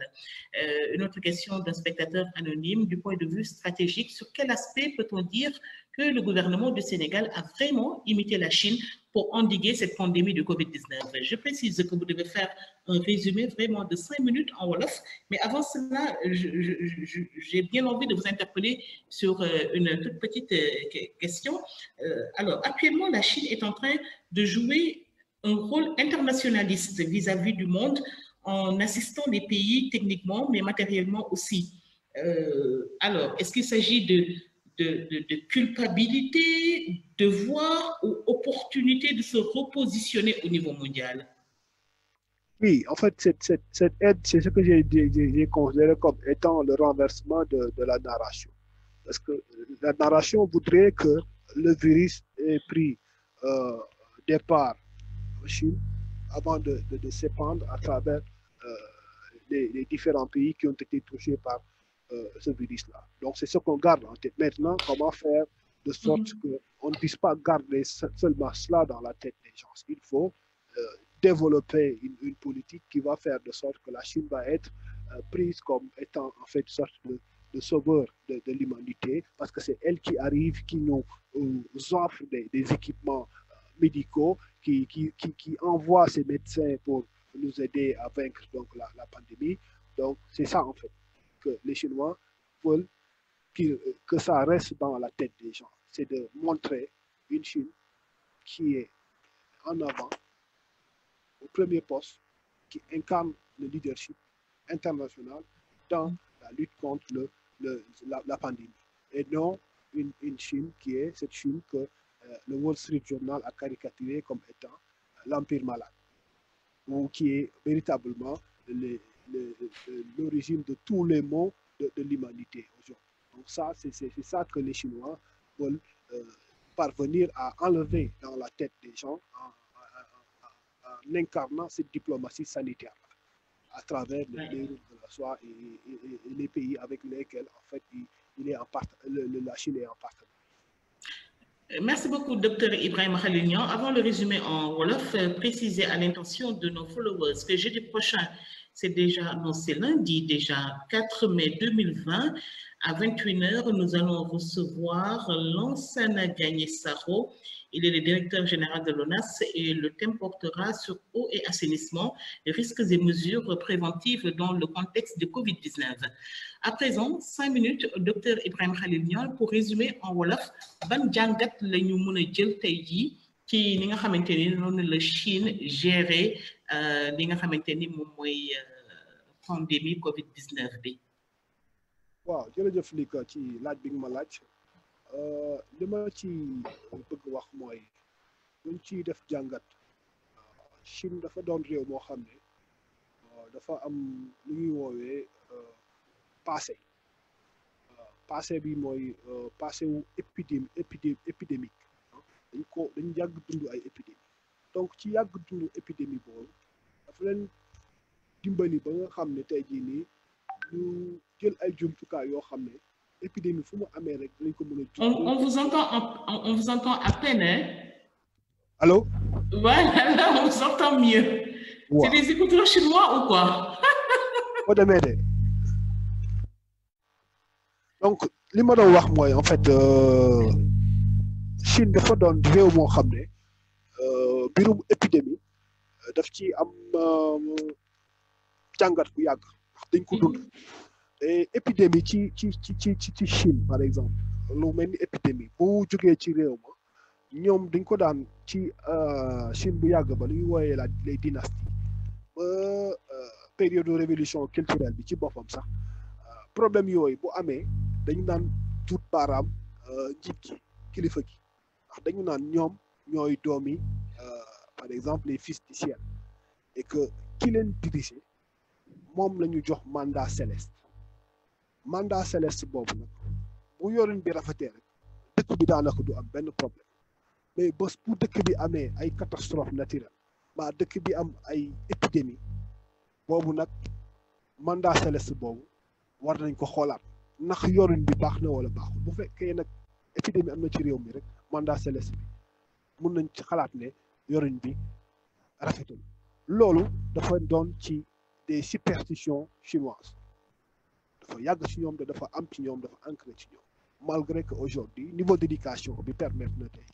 Une autre question d'un spectateur anonyme, du point de vue stratégique, sur quel aspect peut-on dire que le gouvernement du Sénégal a vraiment imité la Chine pour endiguer cette pandémie du Covid-19? Je précise que vous devez faire un résumé vraiment de 5 minutes en Wolof, mais avant cela, j'ai bien envie de vous interpeller sur une toute petite question. Alors, actuellement, la Chine est en train de jouer un rôle internationaliste vis-à-vis du monde en assistant les pays techniquement, mais matériellement aussi. Alors, est-ce qu'il s'agit de culpabilité, devoir ou opportunité de se repositionner au niveau mondial? Oui, en fait, cette aide, c'est ce que j'ai considéré comme étant le renversement de la narration. Parce que la narration voudrait que le virus ait pris départ en Chine avant de s'épandre à travers les différents pays qui ont été touchés par ce virus-là. Donc, c'est ce qu'on garde en tête. Maintenant, comment faire de sorte qu'on ne puisse pas garder seulement cela dans la tête des gens. Il faut développer une politique qui va faire de sorte que la Chine va être prise comme étant en fait une sorte de sauveur de l'humanité, parce que c'est elle qui arrive, qui nous offre des équipements médicaux, qui envoie ses médecins pour nous aider à vaincre donc, la pandémie. Donc, c'est ça en fait que les Chinois veulent que ça reste dans la tête des gens. C'est de montrer une Chine qui est en avant, au premier poste, qui incarne le leadership international dans la lutte contre la pandémie. Et non une Chine qui est cette Chine que le Wall Street Journal a caricaturé comme étant l'empire malade, ou qui est véritablement l'origine de tous les maux de l'humanité aujourd'hui. Donc ça, c'est ça que les Chinois veulent parvenir à enlever dans la tête des gens en incarnant cette diplomatie sanitaire à travers les routes de la soie et les pays avec lesquels en fait la Chine est en partenariat. Merci beaucoup, Dr Ibrahim Khalil-Niang. Avant le résumé en Wolof, préciser à l'intention de nos followers que jeudi prochain, c'est lundi déjà, 4 mai 2020, À 21h, nous allons recevoir Lansana Gagné-Saro. Il est le directeur général de l'ONAS et le thème portera sur eau et assainissement, risques et mesures préventives dans le contexte de Covid-19. À présent, 5 minutes, Dr Ibrahim Khalil Niol pour résumer en wolof ban jàngat la ñu mën a jël tey jii ci ni nga xamante ni noonu la Chine gérer li nga xamante ni moom mooy pandémie Covid-19 bi. waaw jërëjëf Lika ci laaj bi nga ma laaj li ma ci bëgg wax mooy luñ ciy def jàngat Chine dafa doon réew moo xam ne dafa am lu ñuy woowee passé bi mooy passé wu épidémique dañ yàgg dund ay épidémie donc ci yàgg dund épidémie boobu dafa leen dimbali ba nga xam ne tey jii nii ñu jël ay jumtukaay yoo xam ne épidémie fu mu amee rek dinañ ko mën a. On vous entend à peine, hein? Allô? Voilà, là, on vous entend mieux. Ouais. C'est des écouteurs chinois ou quoi? Pas de m'aider. Donc, li ma doon wax mooy en fait Chine dafa doon réew moo xam ne mbirum épidémie daf ci am jàngat bu yàgg dañ ko dund et épidémie ci Chine par exemple lu mel ni épidémie bu jógee ci réew ma ñoom dañ ko daan ci Chine bu yàgg ba lu ñuy wooyee les dynasties ba période de révolution culturelle bi ci boppam sax problème yooyu bu amee dañu naan tuut baaraam njiit gi kilifa gi ndax dañu naan ñoom ñooy doomi par exemple les fils du ciel et que ki leen dirigé moom la ñu jox mandat céleste boobu nag bu yorin bi rafetee rek dëkk bi daanaka du am benn problème mais bés bu dëkk bi amee ay catastrophe naturelle ba dëkk bi am ay épidémie boobu nag mandat céleste boobu war nañ ko xoolaat ndax yorin bi baax na wala baaxul bu fekkee nag épidémie am na ci réew mi rek mandat céleste bi mun nañ ci xalaat ne yorin bi rafetul loolu dafa doon ci des superstitions chinoises dafa yàgg ci ñoom te dafa am ci ñoom dafa ancré ci ñoom malgré que aujourd'hui niveau d'éducation bi permettre na tey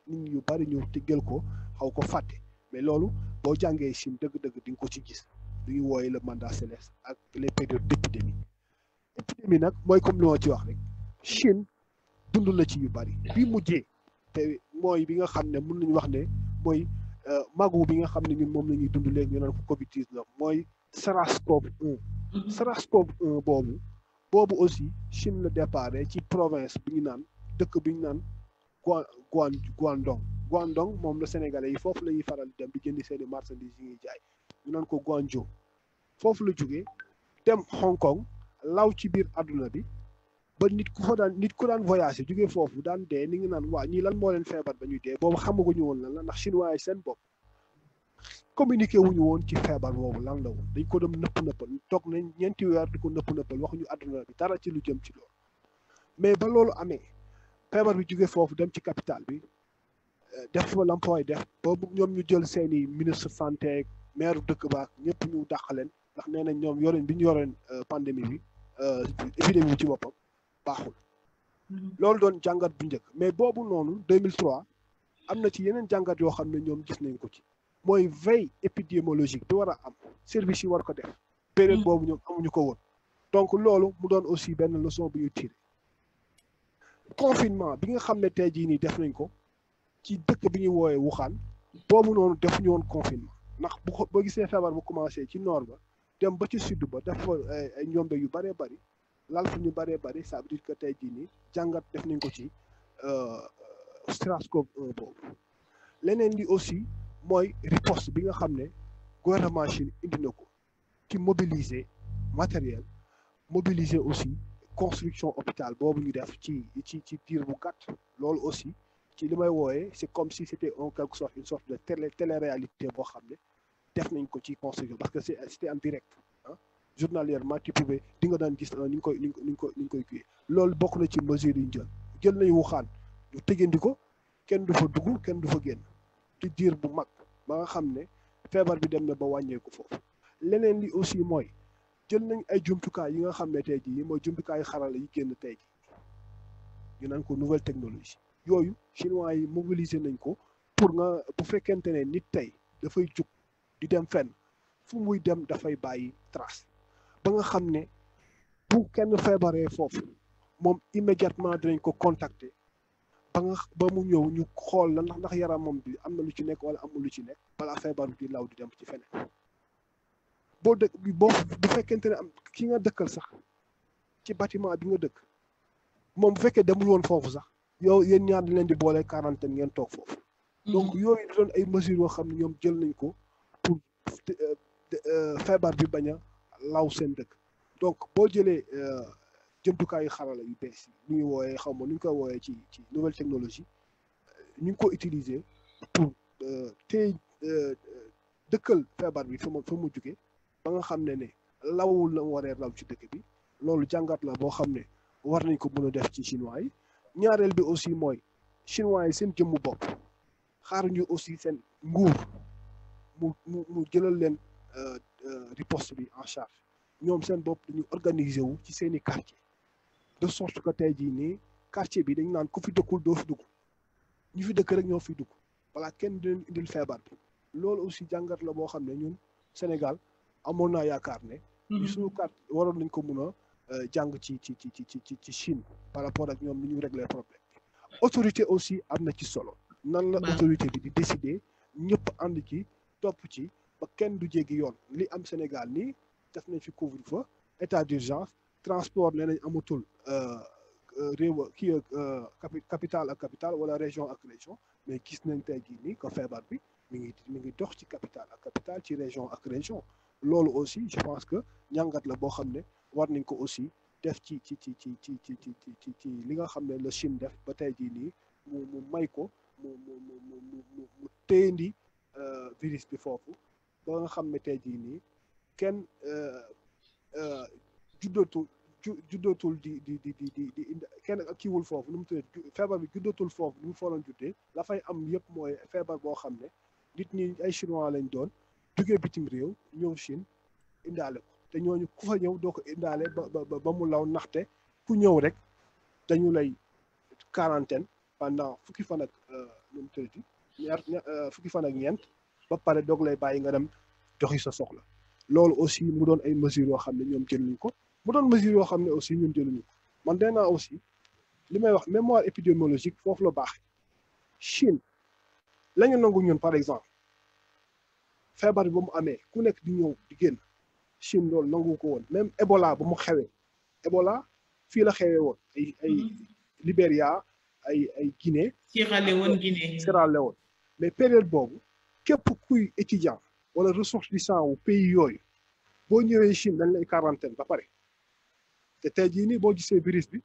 nit yu bari ñu tëggal ko xaw ko fàtte mais loolu boo jàngee Chine dëgg-dëgg di nga ko ci gis lu ñuy wooye le mandat céleste ak les périodes d'épidémie épidémie nag mooy comme li ma ci wax rek Chine dund la ci yu bari bi mujjee te mooy bi nga xam ne mën nañu wax ne mooy magu bi nga xam ne ñun moom la ñuy dund léegi ñu naan ko Covid-19 mooy SARS-CoV-1 SARS-CoV-1 boobu aussi Chine la déparé ci province bi ñu naan dëkk bi ñu naan Guangdong moom la Sénégalais yi foofu la ñuy faral dem di jëndi seeni marchandises yi ñuy jaay ñu naan ko Guangzhou foofu la jógee dem Hong Kong law ci biir àdduna bi ba nit ku daan voyager jógee foofu daan dee ni ngi naan waa ñii lan moo leen feebar ba ñuy dee boobu xamaguñu woon lan la ndax chinois yi seen bopp communiqué wuñu woon ci feebar boobu lan la woon dañ ko dem nëppal toog nañ ñeenti weer di ko nëppal waxuñu àdduna bi dara ci lu jëm ci loolu mais ba loolu amee feebar bi jógee foofu dem ci capitale bi def fa l'emploi def boobu ñoom ñu jël seeni ministre santé maire dëkk baak ñëpp ñu dàq leen ndax nee nañ ñoom yoreen bi ñu yoreen pandémie bi épidémie bi ci boppam baaxul loolu doon jàngat bu njëkk mais boobu noonu 2003 am na ci yeneen jàngat yoo xam ne ñoom gis nañ ko ci mooy veille épidémiologique bi war a am service yi war ko def période boobu ñoom amuñu ko woon donc loolu mu doon aussi benn leçon bu ñu tiré confinement bi nga xam ne tey jii nii def nañ ko ci dëkk bi ñuy woowee Wuhan boobu noonu defuñu woon confinement ndax boo gisee feebar bu commencé ci nord ba dem ba ci sud ba def fa ay ñombe yu bëree bëri lal fu ñu bëree bëri ça veut dire que tey jii nii jàngat def nañ ko ci SARS-CoV-1 boobu leneen li aussi mooy riposte bi nga xam ne gouvernement Chine indi na ko ci mobiliser matériel mobiliser aussi construction hôpital boobu ñu def ci diir bu gàtt loolu aussi ci li may wooyee c'est comme si c'était en quelque sorte une sorte de télé-réalité boo xam ne def nañ ko ci construction parce que c'était en direct ah journalièrement tu pouvais di nga daan gis ni ñu koy kii loolu bokk na ci mesures yi ñu jël nañu Wuhan ñu tëjandi ko kenn du fa dugg kenn du fa génn ci diir bu mag ba nga xam ne feebar bi dem na ba wàññeeku foofu leneen li aussi mooy jël nañ ay jumtukaay yi nga xam ne tey jii mooy jumtukaay xarala yi génn tey ñu naan ko nouvelle technologie yooyu chinois yi mobiliser nañ ko pour nga bu fekkente ne nit tey dafay jug di dem fenn fu muy dem dafay bàyyi trace ba nga xam ne bu kenn feebaree foofu moom immédiatement dinañ ko contacter ba mu ñëw ñu xool la ndax yaramam bi am na lu ci nekk wala amul lu ci nekk balaa feebar bi di law di dem ci feneen boo dëkk bu fekkente ne am ki nga dëkkal sax ci bâtiment bi nga dëkk moom bu fekkee demul woon foofu sax yow yéen ñaar di leen di boole quarantaine ngeen toog foofu donc yooyu di doon ay mesures yoo xam ne ñoom jël nañ ko pour feebar bi bañ a law seen dëkk donc boo jëlee jëmtukaayu xarala yu bees yi ñu ngi wooyee xaw ma nu ñu koy wooyee ci nouvelle technologie ñu ngi ko utiliser pour tey dëkkal feebar bi fa mu jóge ba nga xam ne lawul la waree law ci dëkk bi loolu jàngat la boo xam ne war nañ ko mën a def ci chinois yi ñaareel bi aussi mooy chinois yi seen jëmmu bopp xaaruñu aussi seen nguur mu jëlal leen riposte bi en charge ñoom seen bopp dañu organiser wu ci seeni quartier de sorte que tey jii nii quartier bi dañu naan ku fi dëkkul doo fi dugg ñu fi dëkk rek ñoo fi dugg voilà kenn dinañ indil feebar bi loolu aussi jàngat la boo xam ne ñun Sénégal amoon naa yaakaar ne ñu suñu carte waroon nañ ko mun a jàng ci Chine par rapport ak ñoom ni ñu régler problème bi autorité aussi am na ci solo nan la autorité bi di décider ñëpp ànd ci topp ci ba kenn du jéggi yoon li am Sénégal nii def nañ fi couvre-feu état d'urgence transport nee nañ amatul réew kii capitale ak capitale wala région ak région mais gis nañ tey jii nii que feebar bi mi ngi dox ci capitale ak capitale ci région ak région loolu aussi je pense que ñàngat la boo xam ne war nañ ko aussi def ci li nga xam ne la Chine def ba tey jii nii mu may ko mu téyendi virus bi foofu ba nga xam ne tey jii nii kenn juddootul di indi kenn kiiwul foofu nu mu tuddee feebar bi juddootul foofu nu mu foroon juddee la fay am yëpp mooy feebar boo xam ne nit ñi ay chinois lañ doon jugee bitim réew ñëw Chine indaale ko te ñooñu ku fa ñëw doo ko indaale ba mu law ndaxte ku ñëw rek dañu lay quarantaine pendant fukki fan ak nu mu tuddati fukki fan ak ñeent ba pare doog lay bàyyi nga dem doxi sa soxla loolu aussi mu doon ay mesures yoo xam ne ñoom jël nañ ko mu doon mesures yoo xam ne aussi ñun jëluñu ko man dee naa aussi li may wax mémoire épidémiologique foofu la baax Chine la ñu nangu ñun par exemple feebar bi ba mu amee ku nekk di ñëw di génn Chine loolu nangu ko woon même Ebola ba mu xewee Ebola fii la xewee woon ay Libéria ay Guinée Sierra Leone mais période boobu képp kuy étudiant wala ressortissant wu pays yooyu boo ñëwee Chine dañ lay quarantaine ba pare te tey jii nii boo gisee virus bi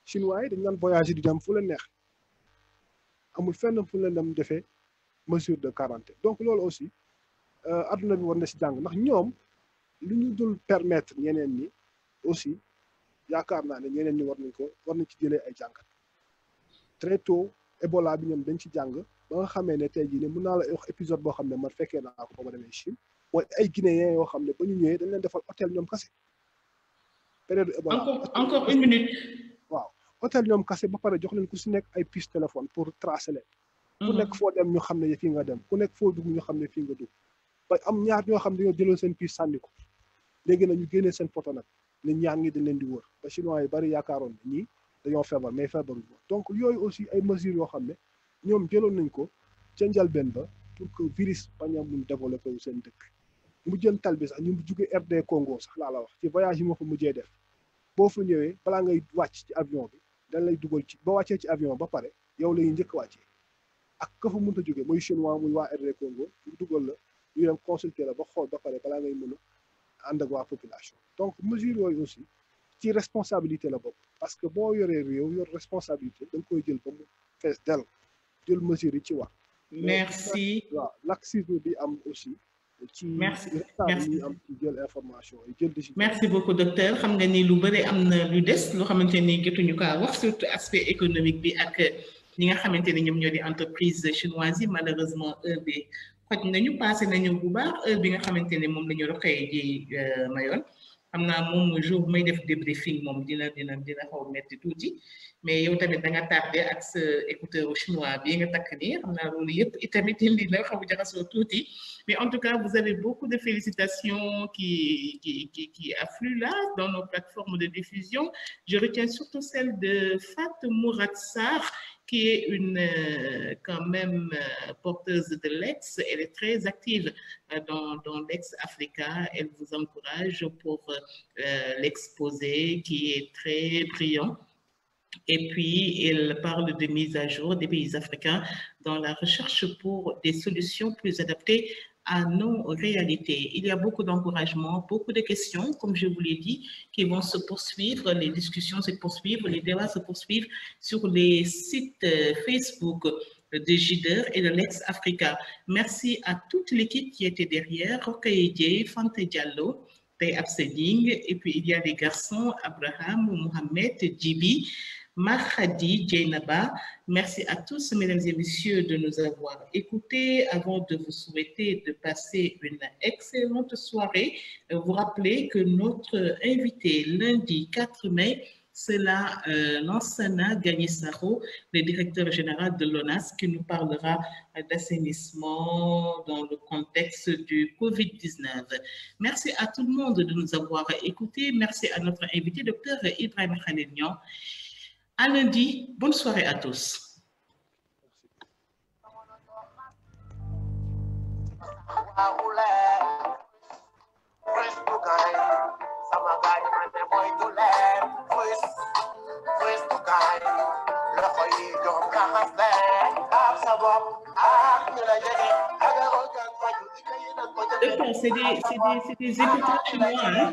chinois yi dañ naan voyager di dem fu leen neex amul fenn fu leen dem defee mesure de quarantaine donc loolu aussi adduna bi war na si jàng ndax ñoom li ñu dul permettre ñeneen ñi aussi yaakaar naa ne ñeneen ñi war nañ ci jëlee ay jàngat très tôt Ebola bi ñoom dañ ci jàng ba nga xamee ne tey jii ne mën naa la wax épisode boo xam ne man fekkee naa ko ba ma demee Chine mooy ay Guinéens yoo xam ne ba ñu ñëwee dañ leen defal hôtel ñoom kase période Ebola encore une minute waaw hôtel ñoom kase ba pare jox leen ku si nekk ay puce téléphone pour tracer leen ku nekk foo dem ñu xam ne fii nga dem ku nekk foo dugg ñu xam ne fii nga dugg ba am ñaar ñoo xam ne dañoo jëloon seen puce sànni ko léegi nag ñu génnee seen photo nag ne ñaar ñi dañ leen di wër ba chinois yi bari yaakaaroon ne ñii dañoo feebar mais feebaruñu donc yooyu aussi ay mesures yoo xam ne ñoom jëloon nañ ko ca njalbeen ba pour que virus bañ a mun développé wu seen dëkk mu jën tal bi sax ñu jóge RD Congo sax laa la wax ci voyage yi ma fa mujjee def boo fa ñëwee balaa ngay wàcc ci avion bi dañ lay dugal ci ba wàccee ci avion ba pare yow la ñuy njëkk wàccee ak ka fa mënta jóge muy chinois muy waa RD Congo ñu dugal la ñu dem consulter la ba xool ba pare balaa ngay mën a ànd ak waa population donc mesure yooyu aussi ci responsabilité la bokk parce que boo yoree réew yor responsabilité da nga koy jël ba mu fees del jël mesure yi ci wax merci waaw laxisme bi am aussi ci merci yi am ci jël information yi jël décision merci beaucoup docteur xam nga ni lu bëri am na lu des loo xamante ni jotuñu kaa wax surtout aspect économique bi ak ñi nga xamante ni ñoom ñoo di entreprise chinoise yi malheureusement heure bi xoj nañu passé nañu bu baax heure bi nga xamante ne moom la ñu roxee ji mayoon xam naa moom jour may def débriefing moom dina xaw metti tuuti mais yow tamit da nga tardé ak sa écouteur chinois bi nga takk nii xam naa loolu yëpp itamit indi na xaw jaxasoo tuuti mais en tout cas vous avez beaucoup de félicitations qui affluent là dans nos plateformes de diffusion. Je retiens surtout celle de Fat Mourad Sarr qui est une quand même porteuse de l'ex. Elle est très active dans l'ex-Africa. Elle vous encourage pour l'exposé qui est très brillant. Et puis, elle parle de mise à jour des pays africains dans la recherche pour des solutions plus adaptées à nos réalités. Il y a beaucoup d'encouragement, beaucoup de questions, comme je vous l'ai dit, qui vont se poursuivre, les discussions se poursuivent, les débats se poursuivent sur les sites Facebook de JIDER et de l'ex-Africa. Merci à toute l'équipe qui était derrière, Rokaye, Fante Diallo, Tay Abseding, et puis il y a les garçons, Abraham, Mohamed, Djibi, Mahadi, Djainaba. Merci à tous, mesdames et messieurs, de nous avoir écoutés. Avant de vous souhaiter de passer une excellente soirée, vous rappelez que notre invité lundi 4 mai, c'est là Lansana Gagné-Saro, le directeur général de l'ONAS, qui nous parlera d'assainissement dans le contexte du Covid-19. Merci à tout le monde de nous avoir écoutés. Merci à notre invité, Dr Ibrahim Khalilian. À lundi, bonne soirée à tous. C'est des écouteurs chinois, hein?